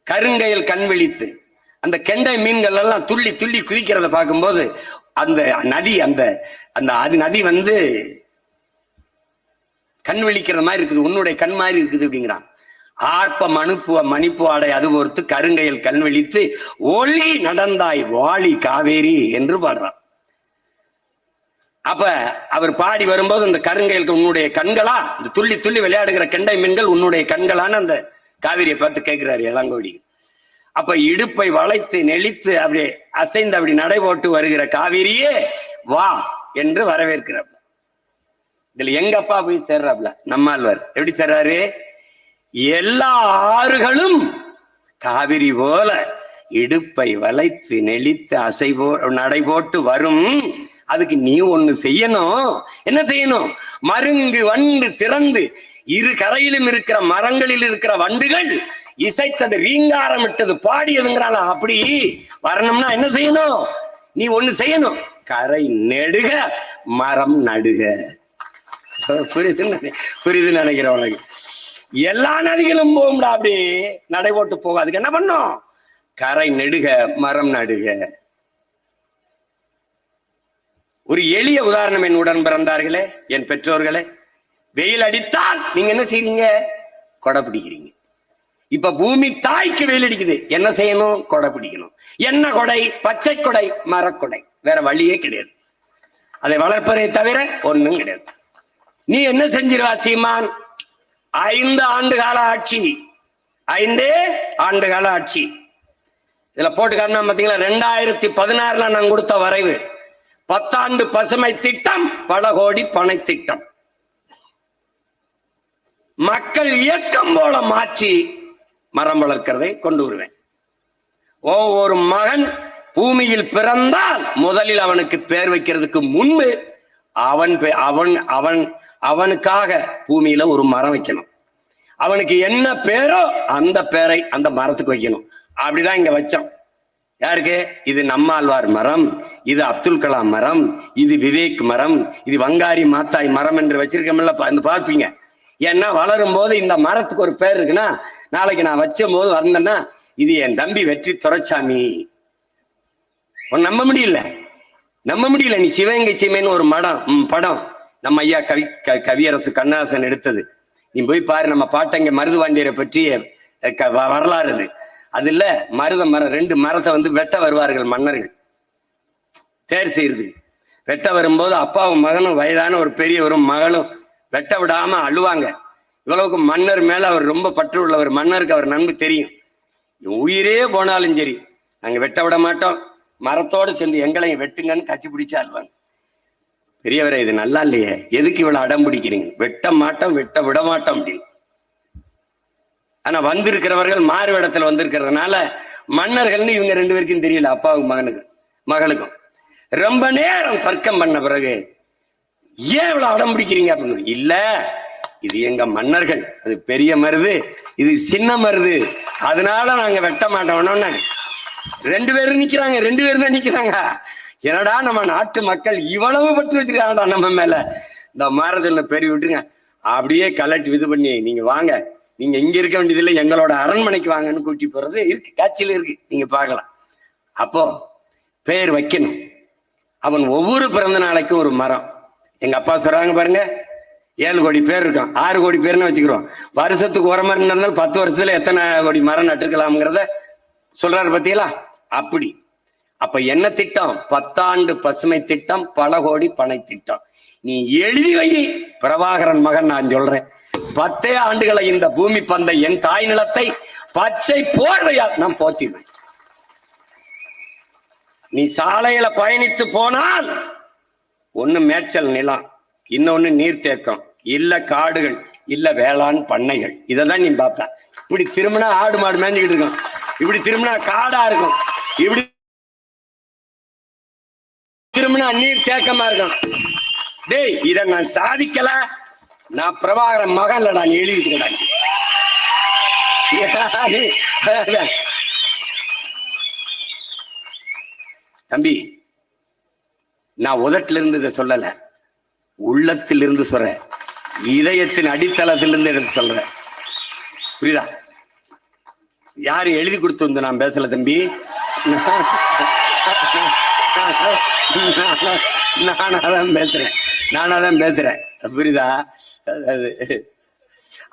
கருங்கையில் கண் விழித்து அந்த கெண்டை மீன்கள் எல்லாம் துள்ளி துள்ளி குதிக்கிறத பார்க்கும்போது அந்த நதி அது நதி வந்து கண் விழிக்கிற மாதிரி இருக்குது, உன்னுடைய கண் மாதிரி இருக்குது அப்படிங்கிறான். ஆர்ப்ப மணிப்பு ஆடை அது பொறுத்து கருங்கையில் கண் விழித்து ஒளி நடந்தாய் வாழி காவேரி என்று பாடுறான். அப்ப அவர் பாடி வரும்போது அந்த கருங்கையில் உன்னுடைய கண்களா, இந்த துள்ளி துள்ளி விளையாடுகிற கெண்டை மீன்கள் உன்னுடைய கண்களான்னு அந்த காவிரியை பார்த்து கேட்கிறாரு இளங்கோடி. அப்ப இடுப்பை வளைத்து நெளித்து அப்படியே அசைந்து அப்படி நடை போட்டு வருகிற காவிரியே வா என்று வரவேற்கிறார். இதுல எங்க அப்பா போய் சேர்றாப்ல, நம்மாழ்வார் எப்படி சேர்றாரு? எல்லா ஆறுகளும் காவிரி போல இடுப்பை வளைத்து நெளித்து நடை போட்டு வரும். அதுக்கு நீ ஒண்ணு செய்யணும். என்ன செய்யணும்? மருங்கு வண்டு சிறந்து இரு கரையிலும் இருக்கிற மரங்களில் இருக்கிற வண்டுகள் இசைத்தது, ரீங்காரமிட்டது, பாடியதுங்கிறாள். அப்படி வரணும்னா என்ன செய்யணும்? நீ ஒண்ணு செய்யணும், கரை நெடுக மரம் நடுக. புரியுது நினைக்கிறேன் உனக்கு. எல்லா நதிகளும் போகும்டா, அப்படி நடை போட்டு போக. அதுக்கு என்ன பண்ணும்? கரை நெடுக மரம் நடுக. ஒரு எளிய உதாரணம், என் உடன் பிறந்தார்களே, என் பெற்றோர்களே, வெயில் அடித்தால் நீங்க என்ன செய்றீங்க? கொடை பிடிக்கிறீங்க. இப்ப பூமி தாய்க்கு வெயில் அடிக்குது, என்ன செய்யணும்? கொடை பிடிக்கணும். என்ன கொடை? பச்சை கொடை, மரக்கொடை. வேற வழியே கிடையாது. அதை வளர்ப்பதை தவிர ஒண்ணும் கிடையாது. நீ என்ன செஞ்சிருவா சீமான்? 5 ஆண்டு கால ஆட்சி, 5 ஆண்டு கால ஆட்சி. இதுல போட்டு காரணம் பாத்தீங்களா? 2016 நான் கொடுத்த வரைவு 10 ஆண்டு பசுமை திட்டம், பல கோடி பனை திட்டம், மக்கள் இயக்கம் போல மாற்றி மரம் வளர்க்கிறதை கொண்டு வருவேன். ஒவ்வொரு மகன் பூமியில் பிறந்தால் முதலில் அவனுக்கு பேர் வைக்கிறதுக்கு முன்பு அவனுக்காக பூமியில ஒரு மரம் வைக்கணும். அவனுக்கு என்ன பேரோ அந்த பேரை அந்த மரத்துக்கு வைக்கணும். அப்படிதான் இங்க வச்சோம். யாருக்கு? இது நம்மாழ்வார் மரம், இது அப்துல் கலாம் மரம், இது விவேக் மரம், இது வங்காரி மாத்தாய் மரம் என்று வச்சிருக்கோம்ல, பார்ப்பீங்க. ஏன்னா வளரும் போது இந்த மரத்துக்கு ஒரு பேர் இருக்குன்னா, நாளைக்கு நான் வச்ச போது வந்தேன்னா இது என் தம்பி வெற்றி துரைசாமி. நம்ப முடியல. நீ சிவகங்கை சீமைன்னு ஒரு படம் நம்ம ஐயா கவியரசு கண்ணதாசன் எடுத்தது. நீ போய் பாரு. நம்ம பாட்டங்க மருதுவாண்டியரை பற்றிய வரலாறு அது. அதுல மருத மரம், 2 மரத்தை வெட்ட வருவார்கள் மன்னர்கள், தேர் செய்யுது. வெட்ட வரும்போது அப்பாவும் மகனும், வயதான ஒரு பெரியவரும் மகளும் வெட்ட விடாம அழுவாங்க. இவ்வளவுக்கு மன்னர் மேல அவர் ரொம்ப பற்று உள்ளவர். மன்னருக்கு அவர் நன்கு தெரியும். உயிரே போனாலும் சரி நாங்க வெட்ட விட மாட்டோம், மரத்தோடு சேர்ந்து எங்களையும் வெட்டுங்கன்னு கட்டி பிடிச்சா அழுவாங்க. பெரியவரை, இது நல்லா இல்லையே, எதுக்கு இவ்வளவு அடம் பிடிக்கிறீங்க? வெட்ட மாட்டோம், வெட்ட விட மாட்டோம் அப்படின்னு. ஆனா வந்திருக்கிறவர்கள் மாறு இடத்துல வந்திருக்கிறதுனால மன்னர்கள்னு இவங்க 2 பேருக்கும் தெரியல. அப்பாவுக்கும் மகளுக்கும் ரொம்ப நேரம் தர்க்கம் பண்ண பிறகு, ஏன் இவ்வளவு அடம் பிடிக்கிறீங்க அப்படின்னு. இல்ல, இது எங்க மன்னர்கள், அது பெரிய மருது, இது சின்ன மருது, அதனால நாங்க வெட்ட மாட்டோம்னு 2 பேரும் நிக்கிறாங்க. 2 பேரும் தான் நிக்கிறாங்க. என்னடா நம்ம நாட்டு மக்கள் இவ்வளவு பற்றி வச்சிருக்காங்கடா நம்ம மேல, இந்த மாரதல்ல பெரிய விட்டுருங்க, அப்படியே கலட்டி இது பண்ணி நீங்க வாங்க, நீங்க இங்க இருக்க வேண்டியதில்லை, எங்களோட அரண்மனைக்கு வாங்கன்னு கூட்டி போறது இருக்கு, காட்சியில இருக்கு, நீங்க பார்க்கலாம். அப்போ பேர் வைக்கணும். அவன் ஒவ்வொரு பிறந்த நாளைக்கும் ஒரு மரம். எங்க அப்பா சொல்றாங்க பாருங்க, 7 கோடி பேர் இருக்கான், 6 கோடி பேர்னு வச்சுக்கிறோம். வருஷத்துக்கு ஒரு மரம் நடந்தால் 10 வருஷத்துல எத்தனை கோடி மரம் நட்டுக்கலாம்ங்கிறத சொல்றாரு பத்தியலா. அப்படி அப்ப என்ன திட்டம்? 10 ஆண்டு பசுமை திட்டம், பல கோடி பனை திட்டம். நீ எழுதி வை பிரபாகரன் மகன், நான் சொல்றேன், 10 ஆண்டுகளை இந்த பூமி பந்தை, என் தாய் நிலத்தை பச்சை போர்வையா நான் போத்திடுவேன். நீ சாலையில பயணித்து போனால் ஒண்ணு மேய்ச்சல் நிலம், இன்னொன்னு நீர்த்தேக்கம், இல்ல காடுகள், இல்ல வேளாண் பண்ணைகள். இததான் நீ பார்ப்ப. இப்படி திரும்பினா ஆடு மாடு மேய்ஞ்சுக்கிட்டு இருக்கும், இப்படி திரும்பினா காடா இருக்கும், இப்படி திரும்பினா நீர் தேக்கமா இருக்கும். டேய், இத நான் சாதிக்கல, நான் பிரபாகரன் மகன் நான் எழுதிக்கிறேன். தம்பி, நான் உதட்டில இருந்து இதை சொல்லல, உள்ளத்தில் இருந்து சொல்றேன், இதயத்தின் அடித்தளத்திலிருந்து எடுத்து சொல்றேன். புரியுதா? யாரு எழுதி கொடுத்து வந்து நான் பேசல தம்பி, நானாதான் பேசுறேன். புரியுதா?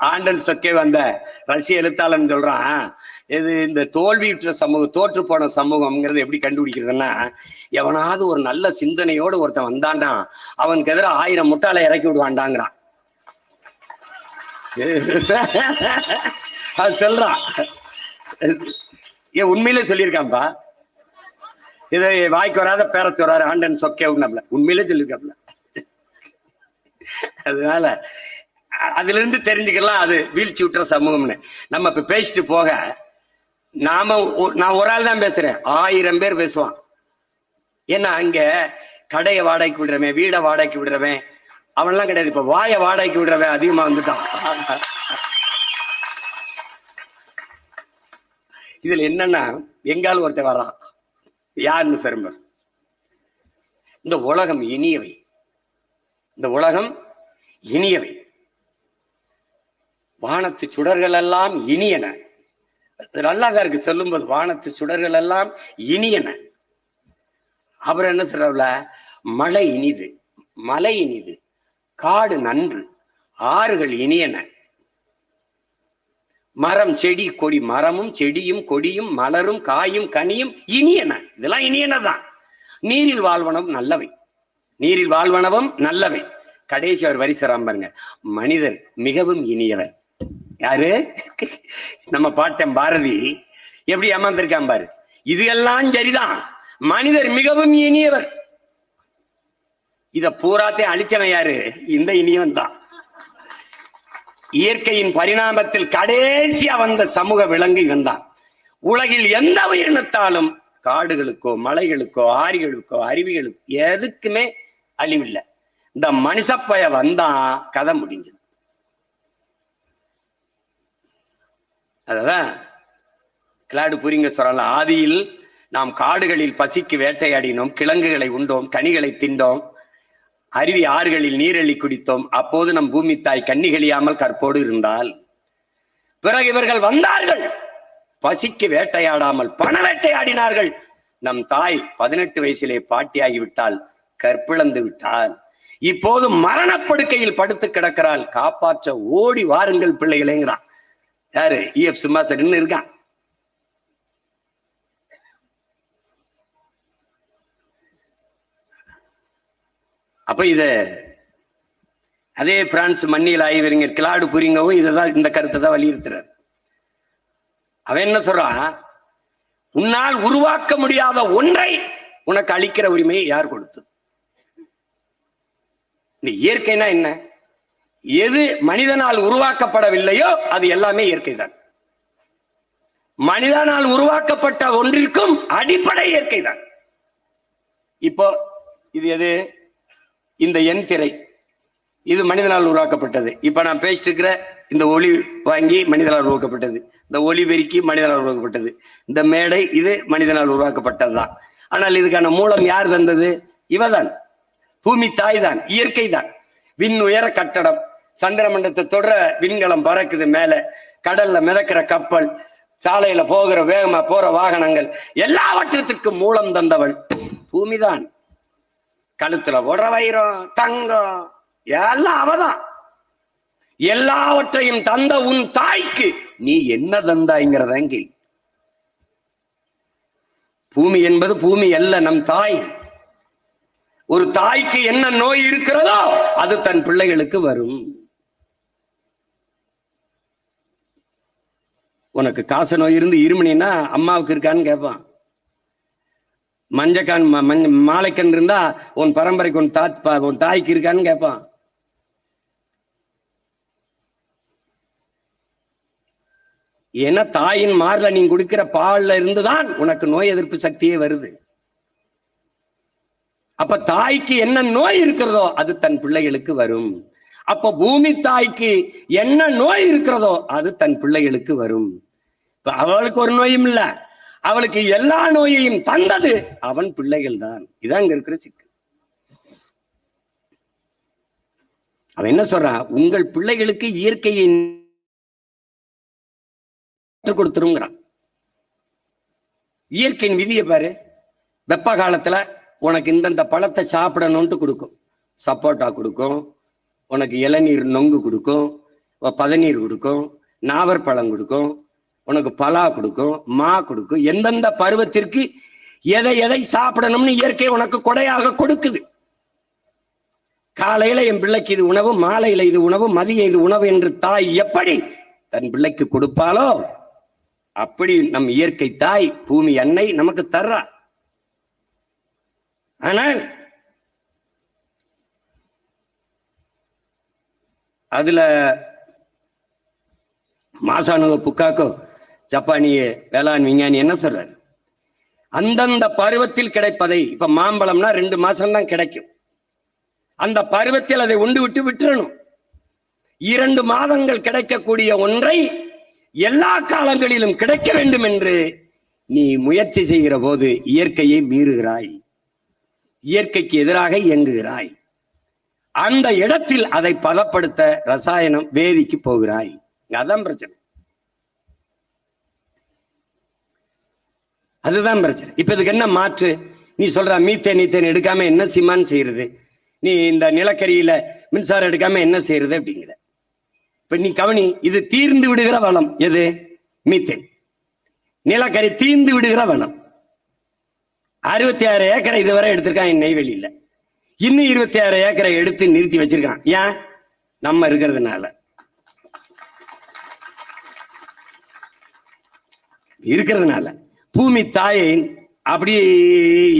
ஆண்டன் சொக்கே வந்த ரஷ்ய எழுத்தாளன் சொல்றான், இது இந்த தோல்வியுற்ற சமூகம், தோற்று போன சமூகம்ங்கிறது எப்படி கண்டுபிடிக்கிறதுன்னா, எவனாவது ஒரு நல்ல சிந்தனையோடு ஒருத்தன் வந்தான்டா, அவனுக்கு எதிராக 1000 முட்டாளை இறக்கி விடுவான்டாங்கிறான். அது சொல்றான், ஏன் உண்மையிலே சொல்லியிருக்கான்பா, இதை வாய்க்கு வராத பேரத்து வராரு ஆண்டன் சொக்கே உண்மையிலே சொல்லியிருக்காப்ல. அதனால அதுல இருந்து தெரிஞ்சுக்கலாம் அது வீழ்ச்சி விட்டுற சமூகம்னு. நம்ம இப்ப பேசிட்டு போக, நான் ஒரு ஆள் தான் பேசுறேன், 1000 பேர் பேசுவான். ஏன்னா அங்க கடையை வாடகைக்கு விடுறவன், வீடை வாடகைக்கு விடுறவன் அவன்லாம் கிடையாது. இப்ப வாயை வாடகைக்கு விடுறவன் அதிகமா வந்துட்டான். இதுல என்னன்னா, எங்காலும் ஒருத்தர் வர்றான், யாருன்னு பெரும்பர், இந்த உலகம் இனியவை, இந்த உலகம் இனியவை, வானத்து சுடர்கள் எல்லாம் இனியன. நல்லாதான் இருக்கு சொல்லும்போது, வானத்து சுடர்கள் எல்லாம் இனியன. அப்புறம் என்ன சொல்றல, மழை இனிது, மலை இனிது, காடு நன்று, ஆறுகள் இனியன, மரம் செடி கொடி, மரமும் செடியும் கொடியும் மலரும் காயும் கனியும் இனியன. இதெல்லாம் இனியனதான். நீரில் வாழ்வனவும் நல்லவை, நீரில் வாழ்வனவும் நல்லவை. கடைசி அவர் வரிசராம் பாருங்க, மனிதர் மிகவும் இனியவர். யாரு? நம்ம பாட்டன் பாரதி எப்படி ஏமாந்திருக்கான் பாரு. இது எல்லாம் சரிதான், மனிதர் மிகவும் இனியவர். இத பூராத்தையும் அழிச்சவன் யாரு? இந்த இனியவன் தான். இயற்கையின் பரிணாமத்தில் கடைசியா வந்த சமூக விலங்கு இவன் தான். உலகில் எந்த உயிரினத்தாலும் காடுகளுக்கோ மலைகளுக்கோ ஆறுகளுக்கோ அருவிகளுக்கோ எதுக்குமே அழிவில்லை. இந்த மனுஷப்பய வந்தா கதை முடிஞ்சது. அதான் கிளாடு புரிங்க சொல்லலாம், ஆதியில் நாம் காடுகளில் பசிக்கு வேட்டையாடினோம், கிழங்குகளை உண்டோம், கனிகளை திண்டோம், அருவி ஆறுகளில் நீரெள்ளி குடித்தோம். அப்போது நம் பூமி தாய் கண்ணிகளியாமல் கற்போடு இருந்தால், பிறகு இவர்கள் வந்தார்கள், பசிக்கு வேட்டையாடாமல் பண வேட்டையாடினார்கள். நம் தாய் 18 வயசிலே பாட்டியாகிவிட்டால், கற்பிழந்து விட்டால், இப்போது மரணப்படுக்கையில் படுத்து கிடக்கிறாள். காப்பாற்ற ஓடி வாருங்கள் பிள்ளைகளேங்கிறான். யாரு? EF சும்மாசன் இருக்கான். அப்ப இத அதே பிரான்ஸ் மண்ணில் ஆய்வறிஞர் கிளாடு புரிங்கவும் இததான், இந்த கருத்தை தான் வலியுறுத்துறார். அவன் என்ன சொல்றான், உன்னால் உருவாக்க முடியாத ஒன்றை உனக்கு அளிக்கிற உரிமையை யார் கொடுத்தது? இந்த இயற்கைனா என்ன? எது மனிதனால் உருவாக்கப்படவில்லையோ அது எல்லாமே இயற்கை தான். மனிதனால் உருவாக்கப்பட்ட ஒன்றிற்கும் அடிப்படை இயற்கை தான். இப்போ இது எது? இந்த என் திரை, இது மனிதனால் உருவாக்கப்பட்டது. இப்ப நான் பேசிட்டு இருக்கிற இந்த ஒளி வாங்கி மனிதனால் உருவாக்கப்பட்டது, இந்த ஒளி பெருக்கி மனிதனால் உருவாக்கப்பட்டது, இந்த மேடை இது மனிதனால் உருவாக்கப்பட்டதுதான். ஆனால் இதுக்கான மூலம் யார் தந்தது? இவதான், பூமி தாய் தான், இயற்கை தான். விண் உயர கட்டடம், சந்திரமண்டலத்தை தொடர விண்கலம் பறக்குது மேல, கடல்ல மிதக்கிற கப்பல், சாலையில போகிற வேகமா போற வாகனங்கள், எல்லாவற்றத்துக்கும் மூலம் தந்தவள் பூமிதான். கழுத்துல போடுற வைரம், தங்கம் எல்லாம் அவதான். எல்லாவற்றையும் தந்த உன் தாய்க்கு நீ என்ன தந்தாய்ங்கிறத கேள்வி. பூமி என்பது பூமி அல்ல, நம் தாய். ஒரு தாய்க்கு என்ன நோய் இருக்கிறதோ அது தன் பிள்ளைகளுக்கு வரும். உனக்கு காச நோய் இருந்து இருமணினா அம்மாவுக்கு இருக்கான்னு கேட்பான். மஞ்சக்கான் மாலைக்கண் இருந்தா உன் பரம்பரைக்கு உன் தாய்க்கு இருக்கான்னு கேட்பான். ஏன்னா தாயின் மார்ல நீ குடிக்கிற பால்ல இருந்துதான் உனக்கு நோய் எதிர்ப்பு சக்தியே வருது. அப்ப தாய்க்கு என்ன நோய் இருக்கிறதோ அது தன் பிள்ளைகளுக்கு வரும். அப்ப பூமி தாய்க்கு என்ன நோய் இருக்கிறதோ அது தன் பிள்ளைகளுக்கு வரும். அவளுக்கு ஒரு நோயும் இல்ல, அவளுக்கு எல்லா நோயையும் தந்தது அவன் பிள்ளைகள் தான். இதான் இங்க இருக்கிற சிக்கல். அவன் என்ன சொல்றான்? உங்கள் பிள்ளைகளுக்கு இயற்கையை கொடுத்துருங்கிறான். இயற்கையின் விதியை பாரு. வெப்ப காலத்துல உனக்கு இந்தந்த பழத்தை சாப்பிடணும்ட்டு கொடுக்கும். சப்போட்டா கொடுக்கும், உனக்கு இளநீர் நொங்கு கொடுக்கும், பதநீர் கொடுக்கும், நாவற்பழம் கொடுக்கும், உனக்கு பலா கொடுக்கும், மா கொடுக்கும். எந்தெந்த பருவத்திற்கு எதை எதை சாப்பிடணும்னு இயற்கை உனக்கு கொடையாக கொடுக்குது. காலையில என் பிள்ளைக்கு இது உணவு, மாலையில இது உணவு, மதிய இது உணவு என்று தாய் எப்படி தன் பிள்ளைக்கு கொடுப்பாலோ அப்படி நம் இயற்கை தாய் பூமி அன்னை நமக்கு தர்றா. ஆனால் அதுல மாசானுவ புக்காக்கோ ஜப்பானிய வேளாண் விஞ்ஞானி என்ன சொல்றாரு? அந்தந்த பருவத்தில் கிடைப்பதை, இப்ப மாம்பழம்னா 2 மாசம் தான் கிடைக்கும். அந்த பருவத்தில் அதை உண்டு விட்டு விட்டுறணும். 2 மாதங்கள் கிடைக்கக்கூடிய ஒன்றை எல்லா காலங்களிலும் கிடைக்க வேண்டும் என்று நீ முயற்சி செய்கிற போது இயற்கையை மீறுகிறாய், இயற்கைக்கு எதிராக இயங்குகிறாய். அந்த இடத்தில் அதை பலப்படுத்த ரசாயனம் வேதிக்கு போகிறாய். அதான் பிரச்சனை, அதுதான் பிரச்சனை. இப்ப இதுக்கு என்ன மாற்று? நீ சொல்ற மீத்தேன் எடுக்காம என்ன சிமான் செய்யறது? நீ இந்த நிலக்கரியில மின்சாரம் எடுக்காம என்ன செய்யறது அப்படிங்கிற. இப்ப நீ கவனி, இது தீர்ந்து விடுகிற வளம். எது? மீத்தேன். நிலக்கரி தீர்ந்து விடுகிற வளம். 66 ஏக்கரை இதுவரை எடுத்திருக்கான் நெய்வேலியில. இன்னும் 26 ஏக்கரை எடுத்து நிறுத்தி வச்சிருக்கான். ஏன்? நம்ம இருக்கிறதுனால. பூமி தாயை அப்படியே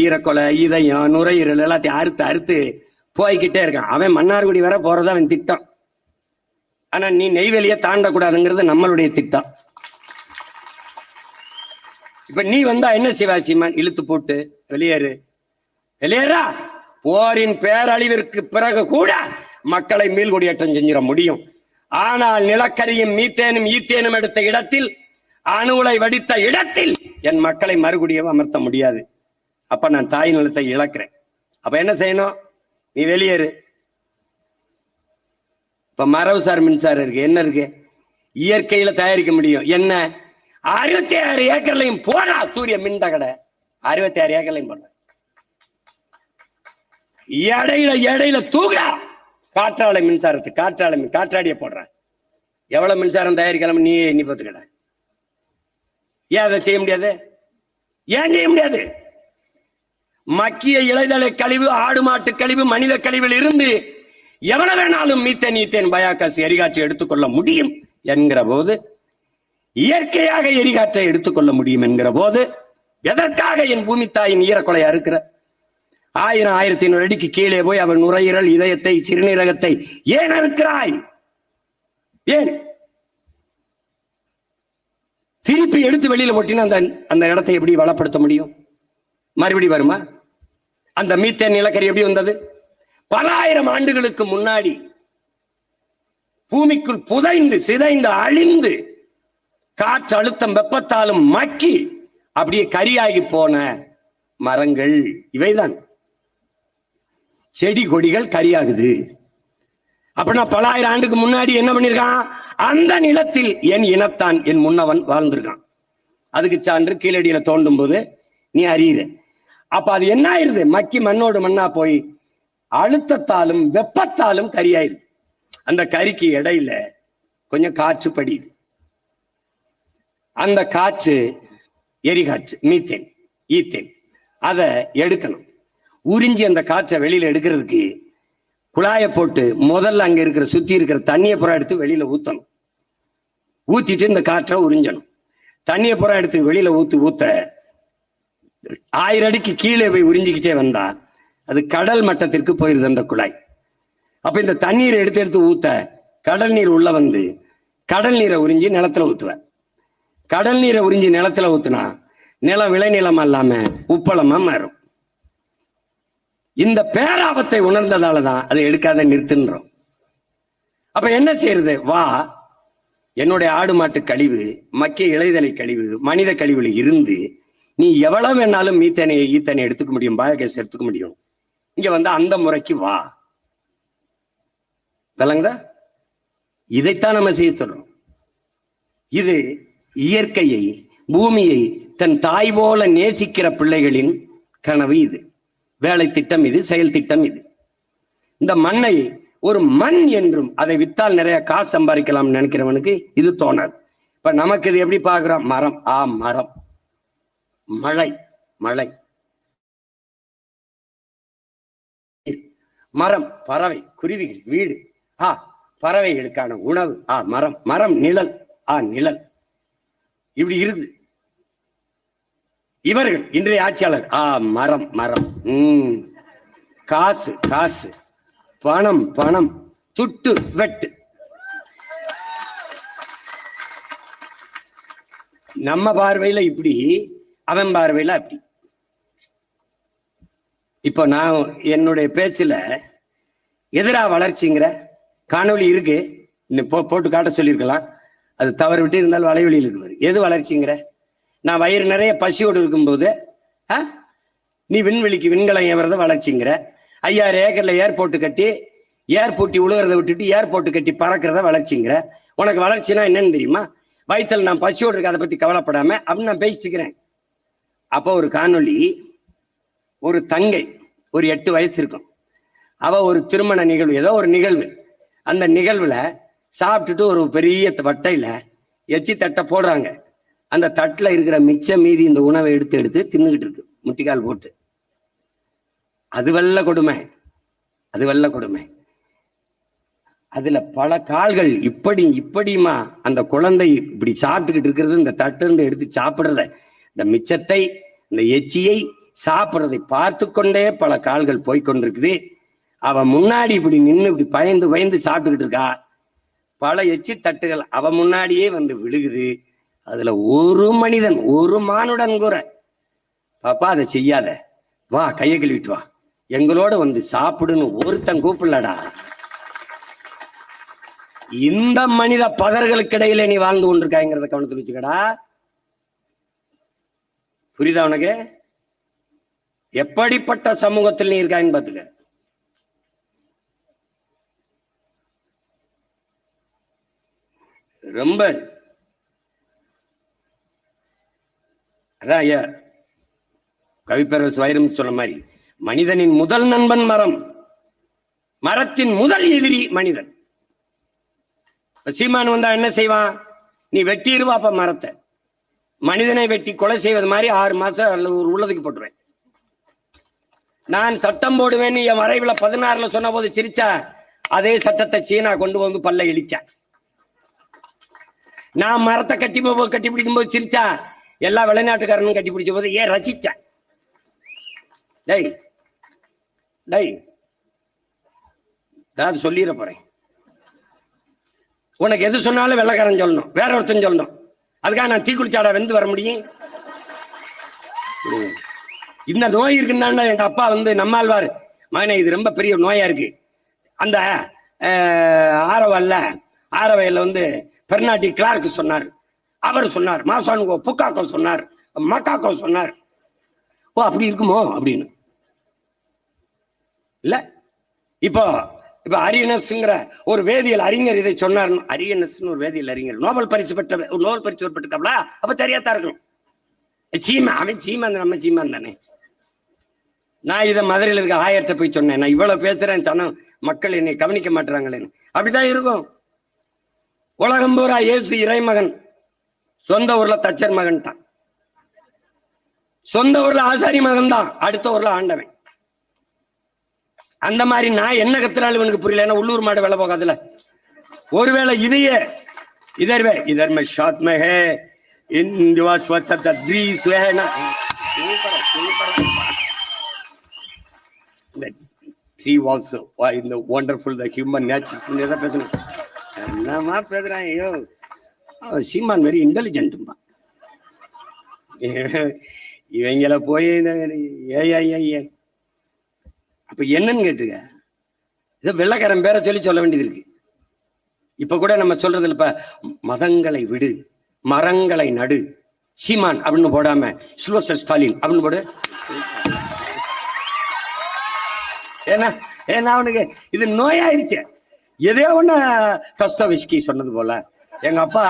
ஈரக்கொலை, இதயம், நுரையீரல் எல்லாத்தையும் அறுத்து அறுத்து போய்கிட்டே இருக்கான். அவன் மன்னார்குடி வர போறதா அவன் திட்டம். ஆனா நீ நெய்வேலியை தாண்டக்கூடாதுங்கிறது நம்மளுடைய திட்டம். இப்ப நீ வந்தா என்ன சிவாசிமான் இழுத்து போட்டு வெளியேறு, வெளியேறா. போரின் பேரழிவிற்கு பிறகு கூட மக்களை மீள்குடியேற்றம் செஞ்சிட முடியும். ஆனால் நிலக்கரியும் மீத்தேனும் ஈத்தேனும் எடுத்த இடத்தில், அணுலை வடித்த இடத்தில் என் மக்களை மறுகுடியும் அமர்த்த முடியாது. அப்ப நான் தாய் நிலத்தை இழக்கிறேன். அப்ப என்ன செய்யணும்? நீ வெளியேறு. இப்ப மரபுசார் மின்சாரம் இருக்கு. என்ன இருக்கு? இயற்கையில தயாரிக்க முடியும். என்ன? 66 ஏக்கர்லையும் போடா சூரிய மின் தகடை. 66 ஏக்கர்லையும் போடுற. இடையில தூக்குறா காற்றாலை மின்சாரத்தை. காற்றாடிய போடுற. எவ்வளவு மின்சாரம் தயாரிக்கலாம் நீ எண்ணி பார்த்துக்கட. ஏன் அதை செய்ய முடியாது? ஏன் செய்ய முடியாது? மக்கிய இலைதலை கழிவு, ஆடு மாட்டு கழிவு, மனித கழிவில் இருந்து எவ்வளவு வேணாலும் மீத்தேன் பயாகாசு எரிகாற்றை எடுத்துக்கொள்ள முடியும் என்கிற போது, இயற்கையாக எரிகாற்றை எடுத்துக்கொள்ள முடியும் என்கிற போது, எதற்காக என் பூமி தாயின் ஈரக்கொலை அறுக்கிற? 1000-1500 அடிக்கு கீழே போய் அவன் நுரையீரல், இதயத்தை, சிறுநீரகத்தை ஏன் அறுக்கிறாய்? ஏன்? திருப்பி எடுத்து வெளியில போட்டினா அந்த இடத்தை எப்படி வளப்படுத்த முடியும்? மறுபடி வருமா? அந்த மீத்தேன் நிலக்கரி எப்படி வந்தது? பல ஆயிரம் ஆண்டுகளுக்கு முன்னாடி பூமிக்குள் புதைந்து சிதைந்து அழிந்து காற்று அழுத்தம் வெப்பத்தாலும் மக்கி அப்படியே கரியாகி போன மரங்கள் இவைதான். செடி கொடிகள் கரியாகுது. அப்படின்னா பல ஆயிரம் ஆண்டுக்கு முன்னாடி என்ன பண்ணிருக்கான்? அந்த நிலத்தில் என் இனத்தான் என் முன்னவன் வாழ்ந்திருக்கான். அதுக்கு சான்று கீழடியில தோண்டும் போது நீ அறியுற. அப்ப அது என்ன ஆயிருது? மக்கி மண்ணோடு மண்ணா போய் அழுத்தத்தாலும் வெப்பத்தாலும் கரியாயிருது. அந்த கரிக்கு இடையில கொஞ்சம் காற்று படியுது. அந்த காற்று எரிகாற்று, மீத்தேன், ஈத்தேன். அதை எடுக்கணும். உறிஞ்சி அந்த காற்றை வெளியில எடுக்கிறதுக்கு குழாயை போட்டு முதல்ல அங்க இருக்கிற சுத்தி இருக்கிற தண்ணியை புறா எடுத்து வெளியில ஊத்தணும். ஊத்திட்டு இந்த காற்றை உறிஞ்சணும். தண்ணியை புறா எடுத்து வெளியில ஊத்த 1000 அடிக்கு கீழே போய் உறிஞ்சிக்கிட்டே வந்தா அது கடல் மட்டத்திற்கு போயிருது அந்த குழாய். அப்ப இந்த தண்ணீரை எடுத்து ஊத்த கடல் நீர் உள்ள வந்து கடல் நீரை உறிஞ்சி நிலத்துல ஊத்துவேன். கடல் நீரை உறிஞ்சி நிலத்துல ஊத்துனா நிலம் விளைநிலம் அல்லாம உப்பளமா மாறும். இந்த பேராபத்தை உணர்ந்ததாலதான் அதை எடுக்காத நிறுத்துன்றோம். அப்ப என்ன செய்யறது? வா, என்னுடைய ஆடு மாட்டு கழிவு, மக்கிய இலைதலை கழிவு, மனித கழிவுல இருந்து நீ எவ்வளவு வேணாலும் மீத்தேனை ஈத்தனை எடுத்துக்க முடியும், பயோகேஸ் எடுத்துக்க முடியும். இங்க வந்து அந்த முறைக்கு வா. விளங்குதா? இதைத்தான் நம்ம செய்ய சொல்றோம். இது இயற்கையை, பூமியை தன் தாய் போல நேசிக்கிற பிள்ளைகளின் கனவு. இது வேலை திட்டம், இது செயல் திட்டம். இது இந்த மண்ணை ஒரு மண் என்றும் அதை வித்தால் நிறைய காசு சம்பாதிக்கலாம் நினைக்கிறவனுக்கு இது தோணாது. இப்ப நமக்கு இது எப்படி பார்க்கிறோம்? மரம், மரம், மழை, மழை, மரம், பறவை, குருவிகள், வீடு, பறவைகளுக்கான உணவு, மரம், மரம், நிழல், நிழல். இப்படி இருக்குது. இவர்கள் இன்றைய ஆட்சியாளர் மரம், மரம், காசு, காசு, பணம், பணம், துட்டு, வெட்டு. நம்ம பார்வையில இப்படி, அவன் பார்வையில அப்படி. இப்ப நான் என்னுடைய பேச்சுல எதிரா வளர்ச்சிங்கிற காணொலி இருக்கு, போட்டு காட்ட சொல்லியிருக்கலாம். அது தவறு விட்டு இருந்தாலும் வலைவெளியில் இருக்குது. எது வளர்ச்சிங்கிற? நான் வயிறு நிறைய பசியோடு இருக்கும்போது நீ விண்வெளிக்கு விண்கலம் ஏவறத வளர்ச்சிங்கிற. 5000 ஏக்கர்ல ஏர்போர்ட் கட்டி ஏர்போர்ட்டி உழுகிறத விட்டுட்டு ஏர்போர்ட் கட்டி பறக்கிறத வளர்ச்சிங்கிற. உனக்கு வளர்ச்சினா என்னன்னு தெரியுமா? வயிற்றுல நான் பசியோடு இருக்க, அதை பத்தி கவலைப்படாம அப்படின்னு நான் பேசிட்டு இருக்கிறேன். அப்போ ஒரு காணொலி, ஒரு தங்கை, ஒரு 8 வயசு இருக்கும். அவ ஒரு திருமண நிகழ்வு, ஏதோ ஒரு நிகழ்வு, அந்த நிகழ்வுல சாப்பிட்டுட்டு ஒரு பெரிய வட்டையில எச்சி தட்டை போடுறாங்க. அந்த தட்டுல இருக்கிற மிச்ச மீதி இந்த உணவை எடுத்து எடுத்து தின்னுகிட்டு இருக்கு, முட்டிக்கால் போட்டு. அது வெள்ள கொடுமை, அது வெள்ள கொடுமை. அதுல பல கால்கள் இப்படி இப்படியுமா அந்த குழந்தை இப்படி சாப்பிட்டுக்கிட்டு இருக்கிறது, இந்த தட்டு இருந்து எடுத்து சாப்பிடுறத, இந்த மிச்சத்தை, இந்த எச்சியை சாப்பிடுறதை பார்த்து கொண்டே பல கால்கள் போய்கொண்டிருக்குது. அவ முன்னாடி இப்படி நின்று இப்படி பயந்து பயந்து சாப்பிட்டுக்கிட்டு இருக்கா. பல எச்சி தட்டுகள் அவ முன்னாடியே வந்து விழுகுது. அதுல ஒரு மனிதன், ஒரு மானுடன் கூட, பாப்பா அதை செய்யாத, வா கையை கழுவிட்டு வா, எங்களோட வந்து சாப்பிடுன்னு ஒருத்தன் கூப்பிடலடா. இந்த மனித பதர்களுக்கு இடையில நீ வாழ்ந்து கொண்டிருக்காங்கிறத கவனத்தில் வச்சுக்கடா. புரியுதா உனக்கு? எப்படிப்பட்ட சமூகத்தில் நீ இருக்கான்னு பாத்துக்க. ரொம்ப அதான் ஐயா கவிப்பேரரசு வைரம் சொன்ன மாதிரி, மனிதனின் முதல் நண்பன் மரம், மரத்தின் முதல் எதிரி மனிதன். சீமான் வந்தா என்ன செய்வான்? நீ வெட்டிடுவாப்ப மரத்தை. மனிதனை வெட்டி கொலை செய்வது மாதிரி 6 மாசம் ஒரு உள்ளதுக்கு போட்டுருவேன். நான் சட்டம் போடுவேன்னு என் வரைவுல 16ல சொன்ன போது சிரிச்சா, அதே சட்டத்தை சீனா கொண்டு வந்து பல்ல இழிச்சா. நான் மரத்தை கட்டி பிடிக்கும் போது சிரிச்சா, எல்லா வெளிநாட்டுக்காரனும் கட்டி பிடிச்ச போது ஏன் ரசிச்சா. டேய் டேய், அதாவது சொல்லிட போறேன். உனக்கு எது சொன்னாலும் வெள்ளைக்காரன் சொல்லணும், வேற ஒருத்தன் சொல்லணும். அதுக்காக நான் தீக்குளிச்சாடா வெந்து வர முடியும்? இந்த நோய் இருக்குன்னா எங்க அப்பா வந்து நம்மாழ்வார், மகனே இது ரொம்ப பெரிய நோயா இருக்கு, அந்த ஆரவையில் வந்து பெர்னாட்டி கிளார்க் சொன்னார், அவர் சொன்னார், மாசானுகோ புக்காக்கோ சொன்னார், மக்காக்கோ சொன்னார். ஓ அப்படி இருக்குமோ அப்படின்னு. இல்ல இப்போ அரியனஸ்ங்கிற ஒரு வேதியியல் அறிஞர் இதை சொன்னார். அரியனஸ் ஒரு வேதியியல் அறிஞர், நோபல் பரிசு பெற்றிருக்காப்ல. அப்ப தெரியாதா இருக்கணும். அவன் சீமான், நம்ம சீமான் தானே. நான் இதை மதுரையில் இருக்க ஆயர்கிட்ட போய் சொன்னேன், நான் இவ்வளவு பேசுறேன், சனம் மக்கள் என்னை கவனிக்க மாட்டாங்களேன்னு. அப்படிதான் இருக்கும். உலகம் பூரா இயேசு இறைமகன், சொந்த ஊர்ல தச்சர் மகன் தான், சொந்த ஊர்ல ஆசாரி மகன் தான், அடுத்த ஊர்ல ஆண்டவன். அந்த மாதிரி நான் என்ன கத்துறாலும் எனக்கு புரியல. ஏன்னா உள்ளூர் மாடு வேலை போகாதுல. ஒருவேளை இதையே இதர் மே ஷாத் மே ஹே இந்தியா ஸ்வத்தத த்ரீஸ் வேனா த்ரீ வால்ஸ் இந்த வண்டர்ஃபுல் த ஹியூமன் நேச்சர் எதை பேசுறேன், என்னமா பேசுறான். ஐயோ சீமான் வெரி இன்டெலிஜென்ட். இவங்கள போய் ஏ அப்ப என்னன்னு கேட்டுங்க, இதை வெள்ளைக்காரன் பேரை சொல்ல வேண்டியது இருக்கு. இப்ப கூட நம்ம சொல்றதுல இப்ப மதங்களை விடு, மரங்களை நடு, சீமான் அப்படின்னு போடாம சில்வஸ்டர் ஸ்டாலின் அப்படின்னு போடு. ஏன்னா அவனுக்கு இது நோயாயிருச்சு. எதையோ ஒண்ணு தஸ்தோவெஸ்கி சொன்னது போல எங்க அப்பா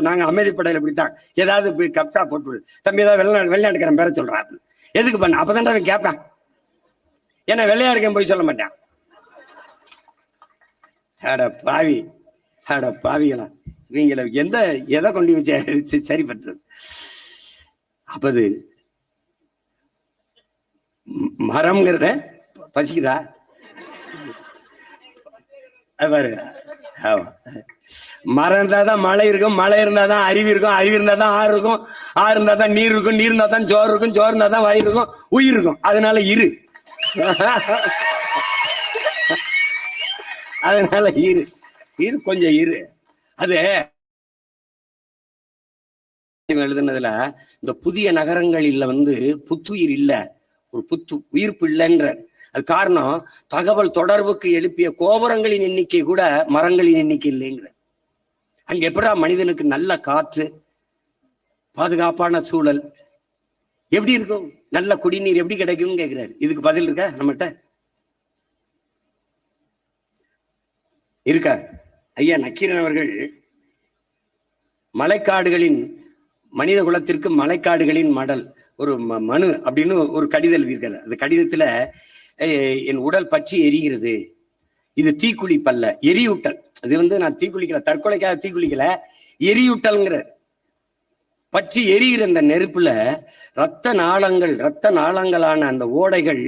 நாங்க அமைதிப்படையில இப்படித்தான் ஏதாவது கப்சா போட்டு தம்பி ஏதாவது வெளிநாட்டுக்காரன் பேரை சொல்றான். எதுக்கு பண்ண? அப்பதான் அவன் கேட்பான். ஏன்னா வெள்ளையாடுக்கேன் போய் சொல்ல மாட்டான். அட பாவிகளா இவங்கள எதை கொண்டு வச்சு சரி பண்றது? அப்பது மரம்ங்கிறத பசிக்குதா பாரு. மரம் இருந்தாதான் மழை இருக்கும், மழை இருந்தாதான் அருவி இருக்கும், அருவி இருந்தாதான் ஆறு இருக்கும், ஆறு இருந்தாதான் நீர் இருக்கும், நீர் இருந்தாதான் சோறு இருக்கும், சோறு இருந்தாதான் வயிறு இருக்கும், உயிர் இருக்கும். அதனால அதனால கொஞ்சம் அது எழுதுனதுல இந்த புதிய நகரங்களில் புத்துயிர் இல்ல, ஒரு உயிர்ப்பு இல்லைன்ற. அது காரணம் தகவல் தொடர்புக்கு எழுப்பிய கோபுரங்களின் எண்ணிக்கை கூட மரங்களின் எண்ணிக்கை இல்லைங்கிற. அங்க எப்படா மனிதனுக்கு நல்ல காற்று, பாதுகாப்பான சூழல் எப்படி இருக்கும், நல்ல குடிநீர் எப்படி கிடைக்கும் கேட்கிறாரு. இதுக்கு பதில் இருக்கா நம்மகிட்ட? இருக்கா? ஐயா நக்கீரன் அவர்கள் மலைக்காடுகளின் மனித குலத்திற்கு மலைக்காடுகளின் மடல் ஒரு மனு அப்படின்னு ஒரு கடிதம் எழுதியிருக்காரு. அந்த கடிதத்துல என் உடல் பற்றி எரிகிறது, இது தீக்குளிப்பல்ல, எரியூட்டல். அது நான் தீக்குளிக்கல, தற்கொலைக்காக தீக்குளிக்கல, எரியூட்டல்ங்கிற. பற்றி எரிகிற அந்த நெருப்புல ரத்த நாளங்களான அந்த ஓடைகள்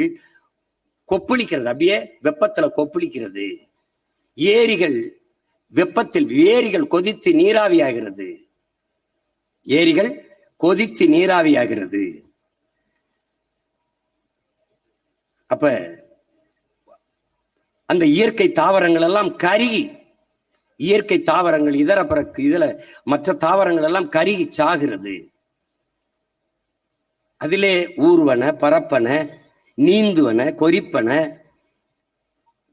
கொப்பளிக்கிறது, அப்படியே வெப்பத்துல கொப்பளிக்கிறது. ஏரிகள் வெப்பத்தில் ஏரிகள் கொதித்து நீராவியாகிறது, ஏரிகள் கொதித்து நீராவியாகிறது. அப்ப அந்த இயற்கை தாவரங்கள் எல்லாம் கருகி, இயற்கை தாவரங்கள் இதுல மற்ற தாவரங்கள் எல்லாம் கருகி சாகிறது. அதிலே ஊர்வன, பரப்பன, நீந்துவன, கொறிப்பன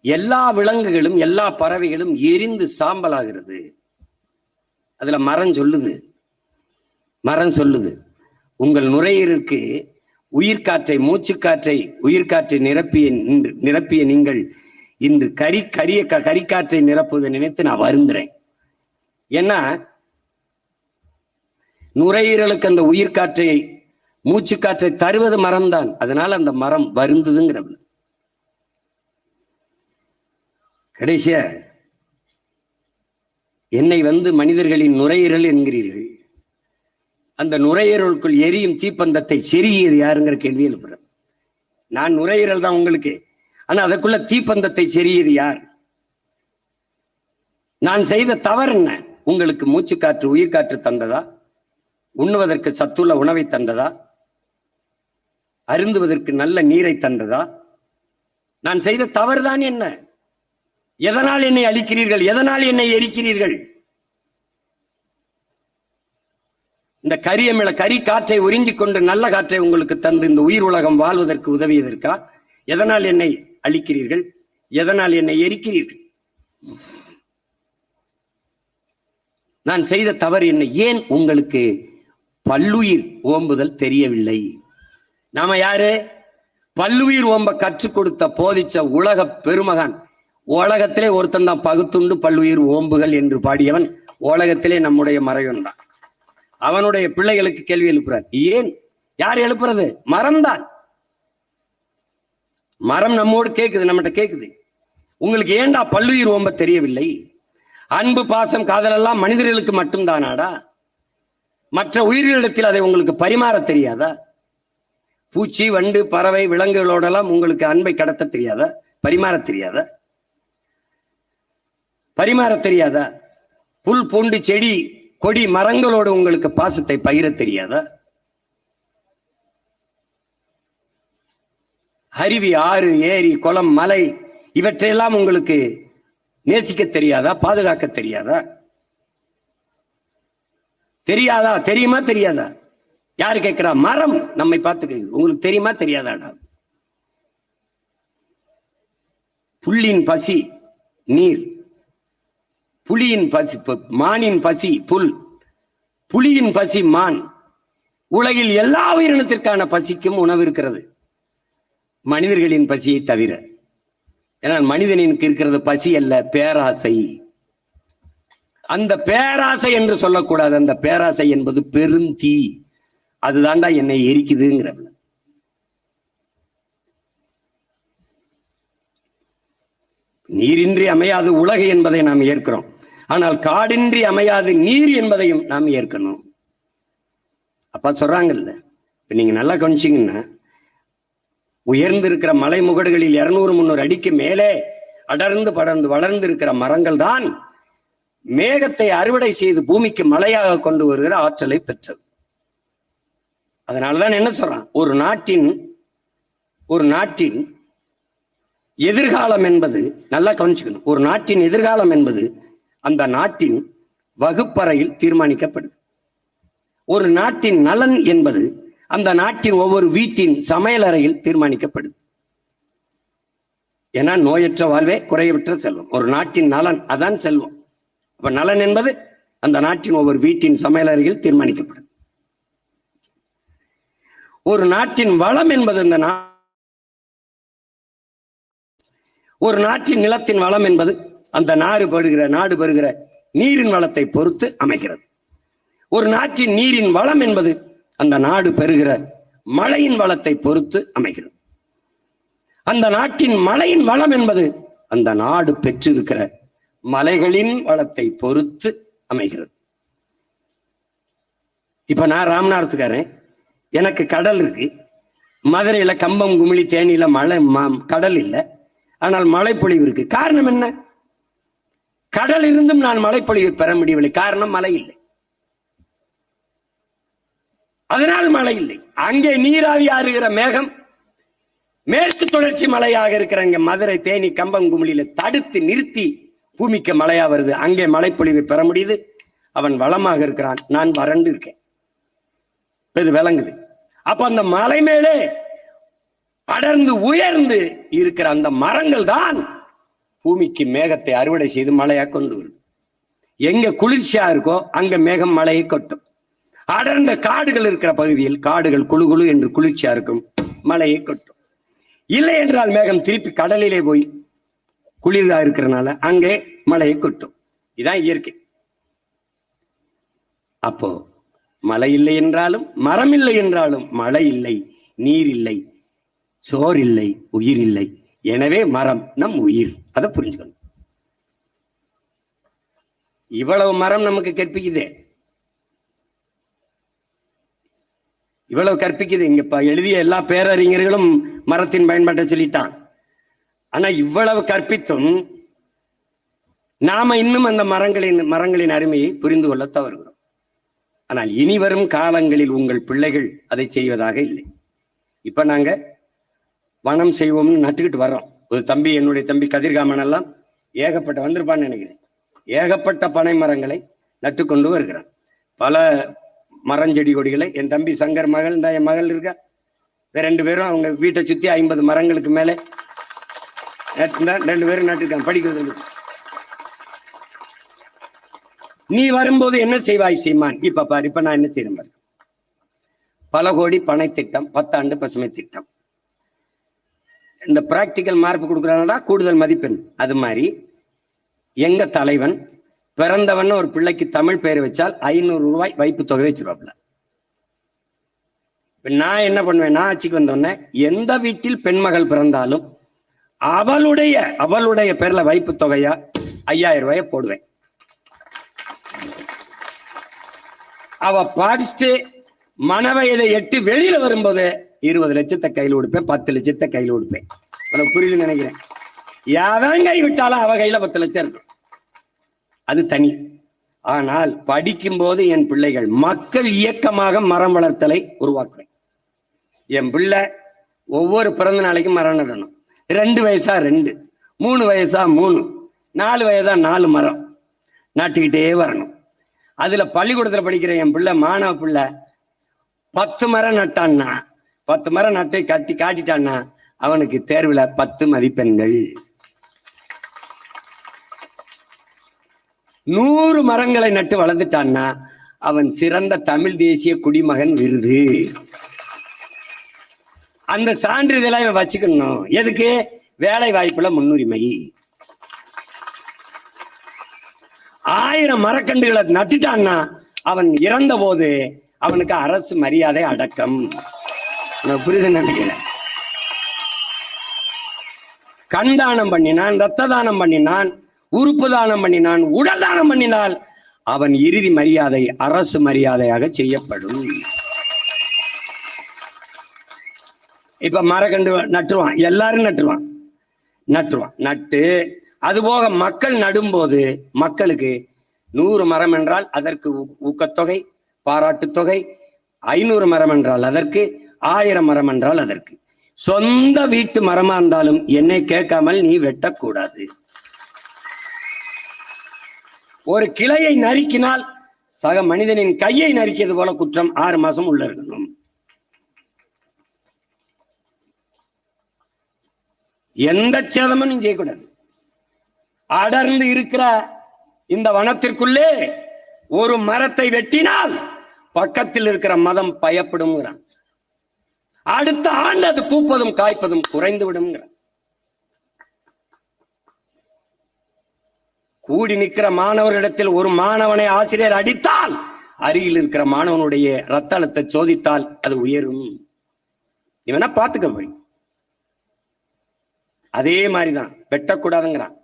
எல்லா விலங்குகளும் எல்லா பறவைகளும் எரிந்து சாம்பலாகிறது. அதுல மரம் சொல்லுது உங்கள் நுரையீரலுக்கு உயிர்காற்றை, மூச்சுக்காற்றை, உயிர்காற்றை நிரப்பிய நீங்கள் இன்று கரிக்காற்றை நிரப்புவதை நினைத்து நான் வருந்துறேன். ஏன்னா நுரையீரலுக்கு அந்த உயிர்காற்றை, மூச்சுக்காற்றை தருவது மரம்தான். அதனால அந்த மரம் வருந்துதுங்கிற. கடைசியா என்னை மனிதர்களின் நுரையீரல் என்கிறீர்கள். அந்த நுரையீரலுக்குள் எரியும் தீப்பந்தத்தை செருகியது யாருங்கிற கேள்வி எழுப்புறேன். நான் நுரையீரல் தான் உங்களுக்கு, ஆனா அதற்குள்ள தீப்பந்தத்தை செருகியது யார்? நான் செய்த தவறு என்ன? உங்களுக்கு மூச்சுக்காற்று, உயிர்காற்று தந்ததா? உண்ணுவதற்கு சத்துள்ள உணவை தந்ததா? அருந்துவதற்கு நல்ல நீரை தந்ததா? நான் செய்த தவறுதான் என்ன? எதனால் என்னை அழிக்கிறீர்கள்? எதனால் என்னை எரிக்கிறீர்கள்? இந்த கரி காற்றை உறிஞ்சிக் கொண்டு நல்ல காற்றை உங்களுக்கு தந்து இந்த உயிர் உலகம் வாழ்வதற்கு உதவியதற்கா? எதனால் என்னை அழிக்கிறீர்கள்? எதனால் என்னை எரிக்கிறீர்கள்? நான் செய்த தவறு என்ன? ஏன் உங்களுக்கு பல்லுயிர் ஓம்புதல் தெரியவில்லை? நாம யாரு? பல்லுயிர் ஓம்ப கற்றுக் கொடுத்த போதிச்ச உலக பெருமகான். உலகத்திலே ஒருத்தன் தான் பகுத்துண்டு பல்லுயிர் ஓம்புகள் என்று பாடியவன். உலகத்திலே நம்முடைய மறைவன் தான். அவனுடைய பிள்ளைகளுக்கு கேள்வி எழுப்புறார். ஏன்? யார் எழுப்புறது? மரம்தான். மரம் நம்மோடு கேக்குது, நம்மகிட்ட கேக்குது. உங்களுக்கு ஏண்டா பல்லுயிர் ஓம்ப தெரியவில்லை? அன்பு, பாசம், காதல் எல்லாம் மனிதர்களுக்கு மட்டும்தானாடா? மற்ற உயிர்களிடத்தில் அதை உங்களுக்கு பரிமாற தெரியாதா? பூச்சி, வண்டு, பறவை, விலங்குகளோடெல்லாம் உங்களுக்கு அன்பை கடத்த தெரியாதா? பரிமாற தெரியாதா? பரிமாற தெரியாதா? புல், பூண்டு, செடி, கொடி, மரங்களோடு உங்களுக்கு பாசத்தை பகிர தெரியாதா? அருவி, ஆறு, ஏரி, குளம், மலை இவற்றையெல்லாம் உங்களுக்கு நேசிக்க தெரியாதா? பாதுகாக்க தெரியாதா? தெரியாதா? தெரியுமா? தெரியாதா? யாரு கேட்கிறா? மரம் நம்மை பார்த்து கேக்குது. உங்களுக்கு தெரியுமா? தெரியாதாடா? புல்லின் பசி நீர், புலியின் பசி மானின் பசி புல், புலியின் பசி மான். உலகில் எல்லா உயிரினத்திற்கான பசிக்கும் உணவு இருக்கிறது, மனிதர்களின் பசியை தவிர. ஏன்னா மனிதனுக்கு இருக்கிறது பசி அல்ல, பேராசை. அந்த பேராசை என்று சொல்லக்கூடாது. அந்த பேராசை என்பது பெருந்தீ. அதுதான்டா என்னை எரிக்குதுங்கிற. நீரின்றி அமையாது உலகு என்பதை நாம் ஏற்கிறோம். ஆனால் காடின்றி அமையாது நீர் என்பதையும் நாம் ஏற்கணும். அப்பா சொல்றாங்கல்ல, இப்ப நீங்க நல்லா கவனிச்சீங்கன்னா, உயர்ந்து இருக்கிற மலை முகடுகளில் 200-300 அடிக்கு மேலே அடர்ந்து படர்ந்து வளர்ந்து இருக்கிற மரங்கள் தான் மேகத்தை அறுவடை செய்து பூமிக்கு மழையாக கொண்டு வருகிற ஆற்றலை பெற்றது. அதனாலதான் என்ன சொல்றான், ஒரு நாட்டின் எதிர்காலம் என்பது, நல்லா கவனிச்சுக்கணும், ஒரு நாட்டின் எதிர்காலம் என்பது அந்த நாட்டின் வகுப்பறையில் தீர்மானிக்கப்படுது. ஒரு நாட்டின் நலன் என்பது அந்த நாட்டின் ஒவ்வொரு வீட்டின் சமையலறையில் தீர்மானிக்கப்படுது. ஏன்னா நோயற்ற வாழ்வே குறையற்ற செல்வம். ஒரு நாட்டின் நலன் அதான் செல்வம். அப்ப நலன் என்பது அந்த நாட்டின் ஒவ்வொரு வீட்டின் சமையலறையில் தீர்மானிக்கப்படுது. ஒரு நாட்டின் வளம் என்பது ஒரு நாட்டின் நிலத்தின் வளம் என்பது அந்த நாடு பெறுகிற நீரின் வளத்தை பொறுத்து அமைகிறது. ஒரு நாட்டின் நீரின் வளம் என்பது அந்த நாடு பெறுகிற மழையின் வளத்தை பொறுத்து அமைகிறது. அந்த நாட்டின் மழையின் வளம் என்பது அந்த நாடு பெற்றிருக்கிற மலைகளின் வளத்தை பொறுத்து அமைகிறது. இப்ப நான் ராமநாதத்துக்காரன், எனக்கு கடல் இருக்கு. மதுரையில கம்பம், குமிழி, தேனியில கடல் இல்லை, ஆனால் மழைப்பொழிவு இருக்கு. காரணம் என்ன? கடல் இருந்தும் நான் மழைப்பொழிவை பெற முடியவில்லை. காரணம் மழை இல்லை. அதனால் மழை இல்லை. அங்கே நீராவி ஆறுகிற மேகம் மேற்கு தொடர்ச்சி மலையாக இருக்கிற இங்க மதுரை, தேனி, கம்பம், குமிழியில தடுத்து நிறுத்தி பூமிக்கு மழையா வருது. அங்கே மழைப்பொழிவை பெற முடியுது. அவன் வளமாக இருக்கிறான், நான் வறண்டு இருக்கேன். இது விளங்குது. அப்ப அந்த மலை மேலே அடர்ந்து உயர்ந்து இருக்கிற அந்த மரங்கள் தான் பூமிக்கு மேகத்தை அறுவடை செய்து மழையா கொண்டு வரும். எங்க குளிர்ச்சியா இருக்கோ அங்க மேகம் மழையை கொட்டும். அடர்ந்த காடுகள் இருக்கிற பகுதியில் காடுகள் குழு குழு என்று குளிர்ச்சியா இருக்கும், மழையை கொட்டும். இல்லை என்றால் மேகம் திருப்பி கடலிலே போய் குளிர்தா இருக்கிறனால அங்கே மழையை கொட்டும். இதான் இயற்கை. அப்போ மழை இல்லை என்றாலும், மரம் இல்லை என்றாலும், மழை இல்லை, நீர் இல்லை, சோர் இல்லை, உயிர் இல்லை. எனவே மரம் நம் உயிர். அதை புரிஞ்சுக்கணும். இவ்வளவு மரம் நமக்கு கற்பிக்குதே, இவ்வளவு கற்பிக்குது. இங்க எழுதிய எல்லா பேரறிஞர்களும் மரத்தின் பயன்பாட்டை சொல்லிட்டான். ஆனா இவ்வளவு கற்பித்தும் நாம இன்னும் அந்த மரங்களின் அருமையை புரிந்து கொள்ள தவறுகிறோம். ஆனால் இனி வரும் காலங்களில் உங்கள் பிள்ளைகள் அதை செய்வதாக இல்லை. இப்ப நாங்க வனம் செய்வோம்னு நட்டுக்கிட்டு வர்றோம். ஒரு தம்பி, என்னுடைய தம்பி கதிர்காமன் எல்லாம் ஏகப்பட்ட வந்திருப்பான்னு நினைக்கிறேன், ஏகப்பட்ட பனை மரங்களை நட்டுக்கொண்டு வருகிறான். பல மரஞ்செடி கொடிகளை என் தம்பி சங்கர் மகள், இந்த என் மகள் இருக்கா, 2 பேரும் அவங்க வீட்டை சுத்தி 50 மரங்களுக்கு மேலே 2 பேரும் நட்டுருக்காங்க படிக்கிறது. நீ வரும்போது என்ன செய்வாய் சீமான்? இப்ப பாரு, இப்ப நான் என்ன செய்யறேன் பாரு. பல கோடி பனை திட்டம், 10 ஆண்டு பசுமை திட்டம். இந்த பிராக்டிக்கல் மார்க் கொடுக்குறாங்கடா கூடுதல் மதிப்பெண். அது மாதிரி எங்க தலைவன் பிறந்தவன் ஒரு பிள்ளைக்கு தமிழ் பெயர் வச்சால் 500 ரூபாய் வைப்பு தொகை வச்சிருவாப்ல. நான் என்ன பண்ணுவேன், நான் ஆட்சிக்கு வந்தோடனே எந்த வீட்டில் பெண்மகள் பிறந்தாலும் அவளுடைய பேர்ல வைப்பு தொகையா 5000 ரூபாய போடுவேன். அவ படிச்சுட்டு மனவயதை எட்டு வெளியில வரும்போது 20 லட்சத்தை கையில் கொடுப்பேன், 10 லட்சத்தை கையில் கொடுப்பேன். புரியுதுன்னு நினைக்கிறேன். யாதான் கை விட்டாலும் அவ கையில 10 லட்சம் இருக்கும், அது தனி. ஆனால் படிக்கும் போது என் பிள்ளைகள் மக்கள் இயக்கமாக மரம் வளர்த்தலை உருவாக்குவேன். என் பிள்ளை ஒவ்வொரு பிறந்த நாளைக்கும் மரம் நடணும். 2 வயசா 2, 3 வயசா 3, 4 வயதா 4 மரம் நட்டுக்கிட்டே வரணும். அதுல பள்ளிக்கூடத்துல படிக்கிற என் பிள்ளை, மாணவ பிள்ளை 10 மரம் நட்டான்னா, 10 மரம் நட்டை கட்டி காட்டிட்டான்னா அவனுக்கு தேர்வுல 10 மதிப்பெண்கள். 100 மரங்களை நட்டு வளர்ந்துட்டான்னா அவன் சிறந்த தமிழ் தேசிய குடிமகன் விருது. அந்த சான்றிதழை அவன் வச்சுக்கணும். எதுக்கு? வேலை வாய்ப்புல முன்னுரிமை. 1000 மரக்கன்றுகளை நட்டுட்டான்னா அவன் இறந்த போது அவனுக்கு அரசு மரியாதை அடக்கம். புரியுது நினைக்கிறேன். கண் தானம் பண்ணினான், ரத்த தானம் பண்ணினான், உறுப்பு தானம் பண்ணினான், உடல் தானம் பண்ணினால் அவன் இறுதி மரியாதை அரசு மரியாதையாக செய்யப்படும். இப்ப மரக்கன்று நட்டுருவான், எல்லாரும் நட்டுருவான். நட்டு அதுபோக மக்கள் நடும்போது மக்களுக்கு 100 மரம் என்றால் அதற்கு ஊக்கத்தொகை, பாராட்டுத் தொகை, 500 மரம் என்றால் அதற்கு, 1000 மரம் என்றால் அதற்கு. சொந்த வீட்டு மரமா இருந்தாலும் என்னை கேட்காமல் நீ வெட்டக்கூடாது. ஒரு கிளையை நறுக்கினால் சக மனிதனின் கையை நறுக்கியது போல குற்றம், 6 மாசம் உள்ள இருக்கணும். எந்த சேதமும் நீ செய்யக்கூடாது. அடர்ந்து இருக்கிற இந்த வனத்திற்குள்ளே ஒரு மரத்தை வெட்டினால் பக்கத்தில் இருக்கிற மதம் பயப்படும். அடுத்த ஆண்டு அது பூப்பதும் காய்ப்பதும் குறைந்து விடும். கூடி நிற்கிற மாணவர்களிடத்தில் ஒரு மாணவனை ஆசிரியர் அடித்தால் அருகில் இருக்கிற மாணவனுடைய ரத்த அழுத்தத்தை சோதித்தால் அது உயரும். இவனா பார்த்துக்க போய். அதே மாதிரிதான் வெட்டக்கூடாதுங்கிறான்.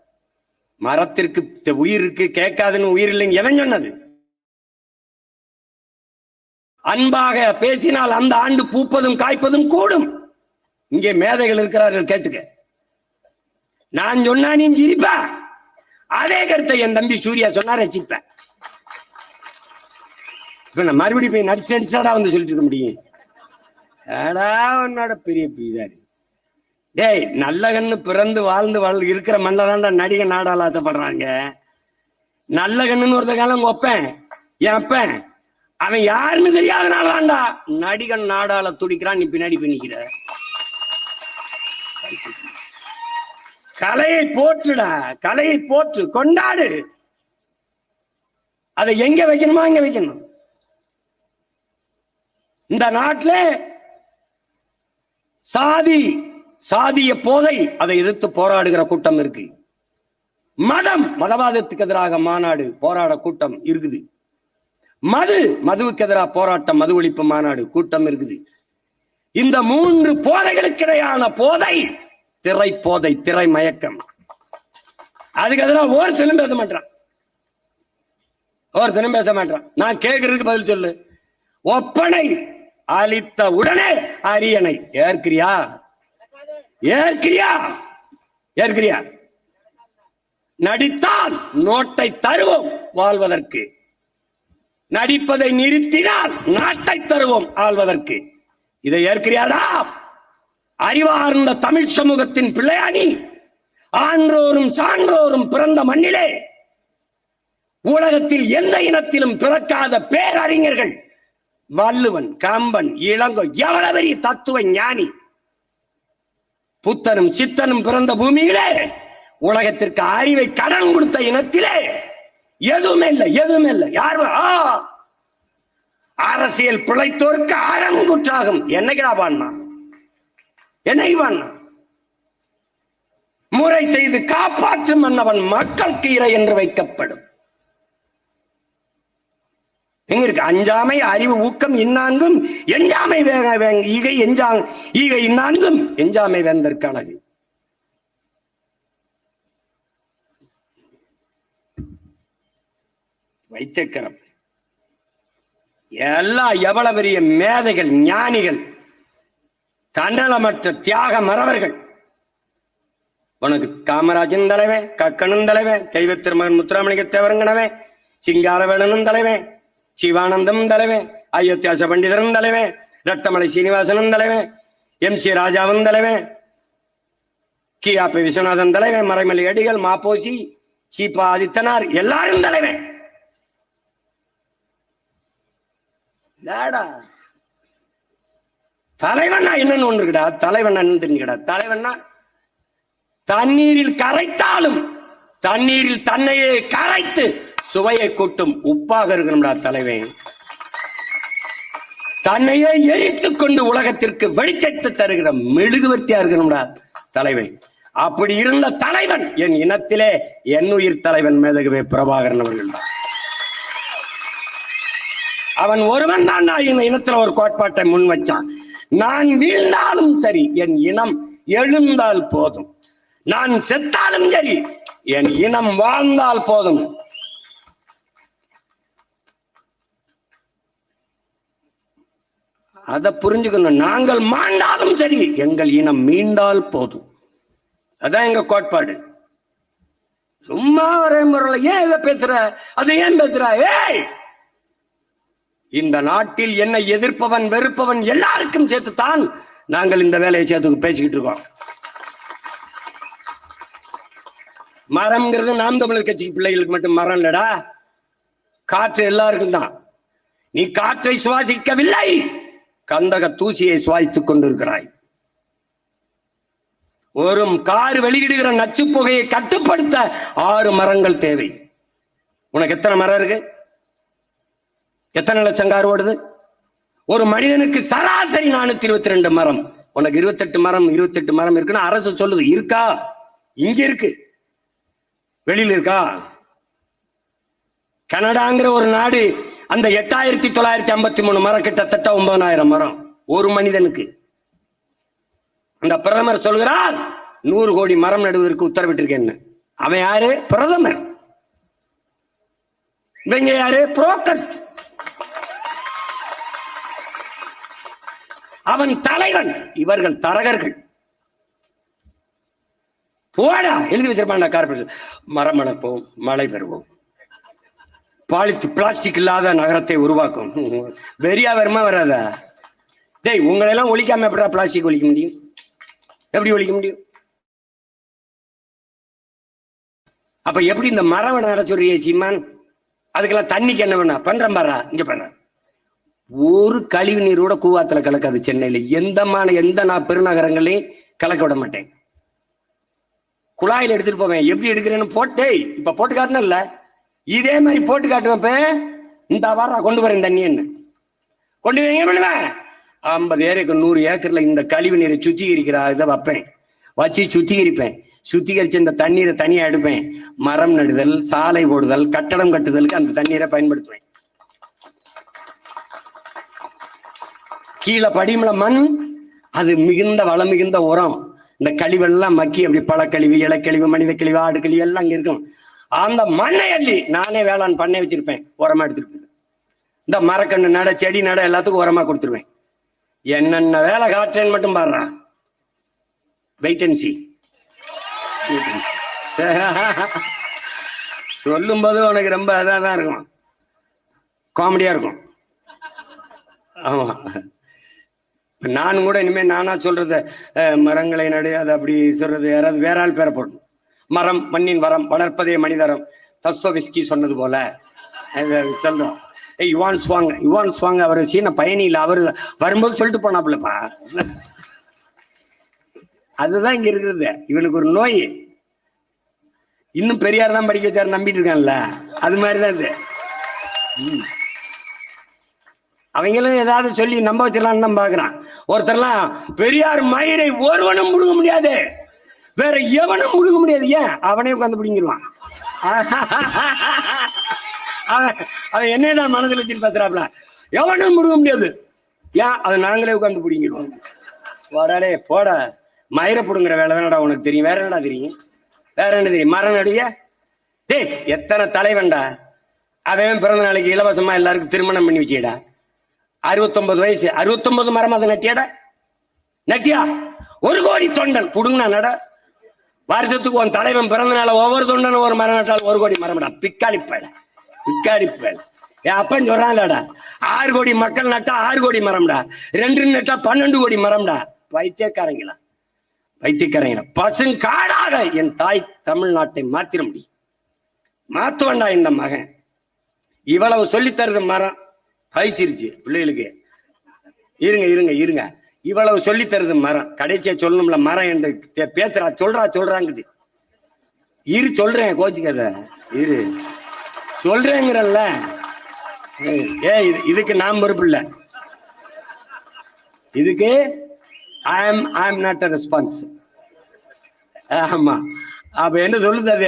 மரத்திற்கு உயிர் இருக்கு, கேட்காதுன்னு உயிர் இல்லைன்னு எவன் சொன்னது? அன்பாக பேசினால் அந்த ஆண்டு பூப்பதும் காய்ப்பதும் கூடும். இங்கே மேதைகள் இருக்கிறார்கள், கேட்டுக்க. நான் சொன்னா நீ சிரிப்ப. அதே கருத்தை என் தம்பி சூர்யா சொன்னா ரசிப்ப. இப்ப நான் மறுபடியும் போய் நடிச்சாடா வந்து சொல்லிட்டு இருக்க முடியும்? ஏடா உன்னோட பெரிய பிரிதாரு. டேய், நல்ல கண்ணு பிறந்து வாழ்ந்து இருக்கிற மண்ணதான்டா நடிகை நாடால ஆசைப்படுறாங்க. நல்ல கண்ணுன்னு ஒருத்த காலம் ஒப்பேன், என் அப்பன் அவன் யாருன்னு தெரியாதனாலதான்டா நடிகன் நாடால துடிக்கிறான். நீ பின்னாடி பின்னிக்கிற. கலையை போற்றுடா, கலையை போற்று, கொண்டாடு. அதை எங்க வைக்கணுமா அங்க வைக்கணும். இந்த நாட்டில் சாதிய போதை, அதை எதிர்த்து போராடுகிற கூட்டம் இருக்கு. மதவாதத்துக்கு எதிராக மாநாடு போராட கூட்டம் இருக்குது. மதுவுக்கு எதிராக போராட்டம், மது ஒழிப்பு மாநாடு கூட்டம் இருக்குது. இந்த 3 போதைகளுக்கு இடையான போதை திரை போதை, திரை மயக்கம். அதுக்கு எதிராக ஒருத்தனும் பேச மாட்டான். நான் கேட்கறதுக்கு பதில் சொல்லு. ஒப்பனை அளித்த உடனே அரியணை ஏற்கிறியா? நடித்தால் நோட்டை தருவோம் வாழ்வதற்கு, நடிப்பதை நிறுத்தினால் நாட்டை தருவோம் ஆள்வதற்கு. இதை ஏற்கிறியாடா? அறிவார்ந்த தமிழ் சமூகத்தின் பிள்ளையானி, ஆன்றோரும் சான்றோரும் பிறந்த மண்ணிலே உலகத்தில் எந்த இனத்திலும் பிறக்காத பேரறிஞர்கள் வள்ளுவன், கம்பன், இளங்கோ, எவ்வளவு பெரிய தத்துவ ஞானி, புத்தனும் சித்தனும் பிறந்த பூமியிலே உலகத்திற்கு அறிவை கடன் கொடுத்த இனத்திலே எதுவுமே இல்லை. யார் அரசியல் பிழைத்தோருக்கு அறங்குற்றாகும். என்னைக்கா பாடினா? என்னைக்கு பாடினா? முறை செய்து காப்பாற்றும் மன்னவன் மக்களுக்கு இறை என்று வைக்கப்படும். எங்க இருக்கு? அஞ்சாமை அறிவு ஊக்கம் இன்னான்கும் எஞ்சாமை ஈகை ஈகை இன்னான்கும் எஞ்சாமை வேந்தற்கு அழகு. வைத்திருக்கிறோம். எல்லாம் எவ்வளவு பெரிய மேதைகள், ஞானிகள், தன்னலமற்ற தியாக மறவர்கள். உனக்கு காமராஜன் தலைவன், கக்கனும் தலைவன், தெய்வ திருமகன் முத்துராமலிங்க தேவரங்கனவன், சிங்காரவேலனும் தலைவன், சிவானந்தம் தலைவன், அயோத்தியாச பண்டிதரும் தலைவன், ரத்தமலை சீனிவாசனும் தலைவன், MC ராஜாவும் தலைவன், KP விஸ்வநாதன் தலைவன், மறைமலை அடிகள், மாப்போசி, சீபா ஆதித்தனார் எல்லாரும் தலைவன். தலைவன்னா என்னன்னு ஒண்ணு இருக்குடா. தலைவன் தெரிஞ்சுக்கடா. தலைவன்னா தண்ணீரில் கரைத்தாலும் தண்ணீரில் தன்னையே கரைத்து சுவையை கூட்டும் உப்பாக இருக்கணும்டா தலைவன். தன்னையே எரித்துக் கொண்டு உலகத்திற்கு வெளிச்சத்தை தருகிற மெழுகுவர்த்தியா இருக்கணும்டா தலைவன். அப்படி இருந்த தலைவன் என் இனத்திலே என்னுயிர் தலைவன் மேதகவே பிரபாகரன் அவர்கள் தான். அவன் ஒருவன் தான் இந்த இனத்துல ஒரு கோட்பாட்டை முன் வச்சான். நான் வீழ்ந்தாலும் சரி என் இனம் எழுந்தால் போதும், நான் செத்தாலும் சரி என் இனம் வாழ்ந்தால் போதும். அதை புரிஞ்சுக்கணும். நாங்கள் மாண்டாலும் சரி எங்கள் இனம் மீண்டால் போதும். அதான் எங்க கோட்பாடு. சும்மா ஒரே முறையில் ஏன் இதை பேசுற, அதை ஏன் பேசுற? ஏய், இந்த நாட்டில் என்னை எதிர்ப்பவன் வெறுப்பவன் எல்லாருக்கும் சேர்த்துத்தான் நாங்கள் இந்த வேலையை சேர்த்து பேசிக்கிட்டு இருக்கோம். மரம்ங்கிறது நாம் தமிழர் கட்சி பிள்ளைகளுக்கு மட்டும் மரம் இல்லடா, காற்று எல்லாருக்கும் தான். நீ காற்றை சுவாசிக்கவில்லை, கந்தக தூசியை சுவாசித்துக் கொண்டிருக்கிறாய். ஒரு கார் வெளியிடுகிற நச்சு புகையை கட்டுப்படுத்த 6 மரங்கள் தேவை. உனக்கு எத்தனை மரம் இருக்கு? எத்தனை லட்சம் கார் ஓடுது? ஒரு மனிதனுக்கு சராசரி 422 மரம். உனக்கு 28 மரம் இருக்குன்னு அரசு சொல்லுது. இருக்கா? இங்க இருக்கு, வெளியில இருக்கா? கனடாங்கிற ஒரு நாடு அந்த 8953 மரம், கிட்டத்தட்ட 9000 மரம் ஒரு மனிதனுக்கு. அந்த பிரதமர் சொல்கிறார் 100 கோடி மரம் நடுவதற்கு உத்தரவிட்டிருக்கேன். அவன் யாரு? பிரதமர். இவங்க யாரு? புரோக்கர்ஸ். அவன் தலைவன், இவர்கள் தரகர்கள். போடா எழுதி வச்சிருப்பான் கார்பரேஷன். மரம் வளர்ப்போம், மழை பெறுவோம், பிளாஸ்டிக் இல்லாத நகரத்தை உருவாக்கும். வெறியா வருமா வராதா? டேய், உங்களெல்லாம் ஒழிக்காம எப்படா பிளாஸ்டிக் ஒழிக்க முடியும்? எப்படி ஒழிக்க முடியும்? அப்ப எப்படி இந்த மரம் நட சொல்றியே சீமான்? அதுக்கெல்லாம் தண்ணிக்கு என்ன பண்ண பண்றேன் பாரா. இங்க பண்ண ஒரு கழிவு நீரோட கூவாத்துல கலக்காது. சென்னையில எந்த நான் பெருநகரங்களையும் கலக்க விட மாட்டேன். குழாயில எடுத்துட்டு போவேன். எப்படி எடுக்கிறேன்னு போட்டே இப்ப போட்டு காட்டினல, இதே மாதிரி போட்டு காட்டுவேன். இந்த வாரம் கொண்டு வரேன் தண்ணி என்ன கொண்டு என்ன பண்ணுவேன்? 50 ஏக்கர் 100 ஏக்கர்ல இந்த கழிவு நீரை சுத்திகரிக்கிற இதை வைப்பேன். வச்சு சுத்திகரிப்பேன். சுத்திகரிச்சு இந்த தண்ணீரை தனியா எடுப்பேன். மரம் நடுதல், சாலை போடுதல், கட்டடம் கட்டுதலுக்கு அந்த தண்ணீரை பயன்படுத்துவேன். கீழே படிமல மண், அது மிகுந்த வளம் மிகுந்த உரம். இந்த கழிவெல்லாம் மக்கி அப்படி பழக்கழிவு, இலைக்கழிவு, மனித கழிவு, ஆடு கழிவு எல்லாம் அங்க இருக்கும். அந்த மண்ணை அள்ளி நானே வேளாண் பண்ணை வச்சிருப்பேன். உரமா எடுத்துருப்பேன். இந்த மரக்கண்ணு நட, செடி நட எல்லாத்துக்கும் உரமா கொடுத்துருவேன். என்னென்ன வேலை காட்டுறேன்னு மட்டும் பாடுறான். வெயிட் அண்ட் சீ. சொல்லும் போது உனக்கு ரொம்ப அதான் இருக்கும், காமெடியா இருக்கும். ஆமா, நானும் கூட இனிமேல் நானா சொல்றது மரங்களை நடு, அது அப்படி சொல்றது யாராவது வேற ஆள் பேரை போடணும். மரம் மண்ணின் வரம், வளர்ப்பதே மனிதரம், தஸ்தோவெஸ்கி சொன்னது போல சொல்றோம். யுவான் ஸ்வாங் அவர் சீன பயணியில் அவர் வரும்போது சொல்லிட்டு போனாப்புலப்பா. அதுதான் இங்க இருக்கிறது. இவனுக்கு ஒரு நோய். இன்னும் பெரியார் தான் படிக்க வச்சாரு நம்பிட்டு இருக்கான்ல, அது மாதிரிதான் இது. அவங்களும் ஏதாவது சொல்லி நம்ப வச்சிடலான்னு தான் பாக்குறான். ஒருத்தர்லாம் பெரியார் மயிரை ஒருவனும் முழுக முடியாது, வேற எவனும் முழுக முடியாது. ஏன்? அவனே உட்காந்து பிடிங்கிடுவான். அவன் என்னதான் மனதில் வச்சுட்டு பேசுறாப்ல, எவனும் முழுக முடியாது. ஏன்? அதை நாங்களே உட்காந்து பிடிங்கிடுவோம். போடாடே போட, மயிரை பிடுங்குற வேலை தானடா உனக்கு தெரியும். வேற என்னடா தெரியும்? வேற என்ன தெரியும்? மரம் நடுவிய டேய், எத்தனை தலைவன்டா. அவன் பிறந்த நாளைக்கு இலவசமா எல்லாருக்கும் திருமணம் பண்ணி வச்சியடா. 69 வயசு, 69 மரம் அதை நட்டியாடா? நட்டியா? 1 கோடி தொண்டன் புடுங்கனா நட. வருஷத்துக்கு உன் தலைவன் பிறந்த நாள ஒவ்வொரு தொண்டனும் ஒரு மரம் நட்டால் 1 கோடி மரம்டா. பிக்காடி பயல, பிக்காடி பயல. என் அப்பன் சொல்றான்லடா, 6 கோடி மக்கள் நட்டா 6 கோடி மரம்டா, 2 நட்டா 12 கோடி மரம்டா. வைத்தியக்காரங்களா, வைத்தியக்காரங்களா, பசுங்காடாக என் தாய் தமிழ்நாட்டை மாத்திர முடியும். மாத்துவண்டா இந்த மகன். இவ்வளவு சொல்லித்தருது மரம் பயிற்சிருச்சு பிள்ளைகளுக்கு. இருங்க இருங்க இருங்க, இவ்வளவு சொல்லித்தருது மரம். கடைசியா சொல்லணும்ல, மரம் என்று பேசுறா சொல்றாங்குது. இரு சொல்றேன், கோச்சுக்கத இரு சொல்றேங்கிறல்ல. இதுக்கு நான் பொறுப்பு இல்ல. இதுக்கு I am not a response. ஆமா, அப்ப என்ன சொல்லுது அது?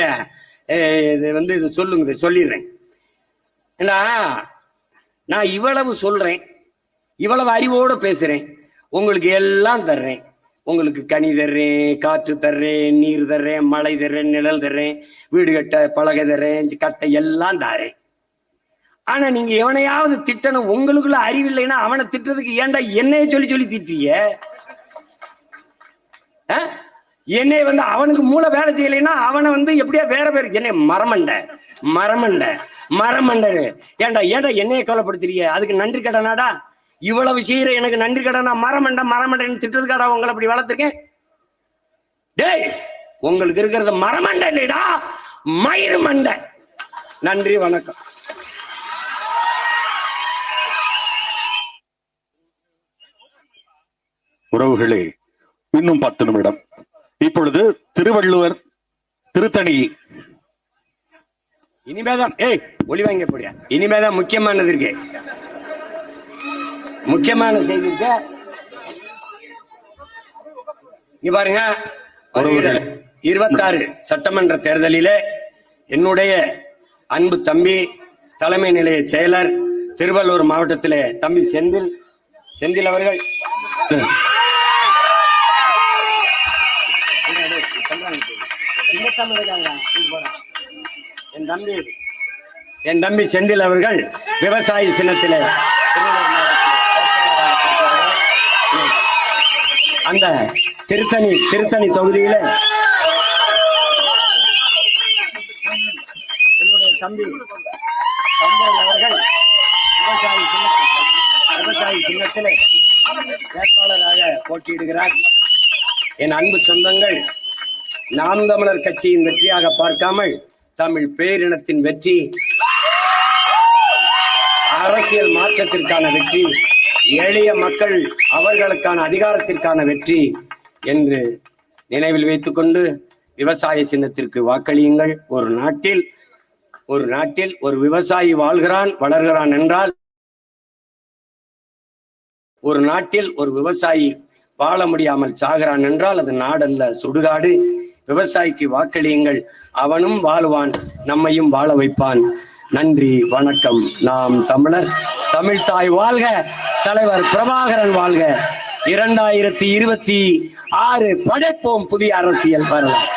இது இது சொல்லுங்க, சொல்லிடுறேன். ஏன்னா நான் இவ்வளவு சொல்றேன், இவ்வளவு அறிவோடு பேசுறேன், உங்களுக்கு எல்லாம் தர்றேன். உங்களுக்கு கனி தர்றேன், காற்று தர்றேன், நீர் தர்றேன், மழை தர்றேன், நிழல் தர்றேன், வீடு கட்ட பலகை தர்றேன், கட்டை எல்லாம் தரேன். ஆனா நீங்க எவனையாவது திட்டணும், உங்களுக்குள்ள அறிவில்லைன்னா அவனை திட்டதுக்கு ஏன்டா என்னைய சொல்லி சொல்லி திட்டிய? என்னை அவனுக்கு மூளை வேலை செய்யலைன்னா அவனை எப்படியா வேற பேர் என்னை மரமண்ட மரமண்ட மரமண்ட. ஏன்டா ஏன்டா என்னைய கவலைப்படுத்துறீங்க? அதுக்கு நன்றி கடனாடா? இவ்வளவு செய்யற எனக்கு நன்றி கடனா? மரமண்ட மரமண்டன் திட்டதுக்காடா உங்களை அப்படி வளர்த்துருக்கேன்? டேய், உங்களுக்கு இருக்கிறது மரமண்ட இல்லைடா, மயிறு மண்ட. நன்றி, வணக்கம். உறவுகளே, இன்னும் 10 நிமிடம். இப்பொழுது திருவள்ளுவர் திருத்தணி. இனிமேதான் ஒளி வாங்க போடியா, இனிமேதான் முக்கியமானது இருக்கு, முக்கியமான செய்தி இருக்கு. இங்க பாருங்க, 26 சட்டமன்ற தேர்தலிலே என்னுடைய அன்பு தம்பி, தலைமை நிலைய செயலர், திருவள்ளூர் மாவட்டத்திலே தம்பி செந்தில் அவர்கள் என் தம்பி செந்தில் அவர்கள் விவசாயி சின்னத்திலே அந்த திருத்தணி தொகுதியில என்னுடைய தம்பி அவர்கள் விவசாயி சின்னத்திலே வேட்பாளராக போட்டியிடுகிறார். என் அன்பு சொந்தங்கள், நாம் தமிழர் கட்சியின் வெற்றியாக பார்க்காமல் தமிழ் பேரினத்தின் வெற்றி, அரசியல் மாற்றத்திற்கான வெற்றி, எளிய மக்கள் அவர்களுக்கான அதிகாரத்திற்கான வெற்றி என்று நினைவில் வைத்துக் கொண்டு விவசாய சின்னத்திற்கு வாக்களியுங்கள். ஒரு நாட்டில் ஒரு விவசாயி வாழ்கிறான், வளர்கிறான் என்றால், ஒரு நாட்டில் ஒரு விவசாயி வாழ முடியாமல் சாகிறான் என்றால் அது நாடல்ல, சுடுகாடு. விவசாயிக்கு வாக்களியுங்கள், அவனும் வாழ்வான், நம்மையும் வாழ வைப்பான். நன்றி, வணக்கம். நாம் தமிழர், தமிழ்தாய் வாழ்க, தலைவர் பிரபாகரன் வாழ்க. 2026 படைப்போம் புதிய அரசியல் வரலாம்.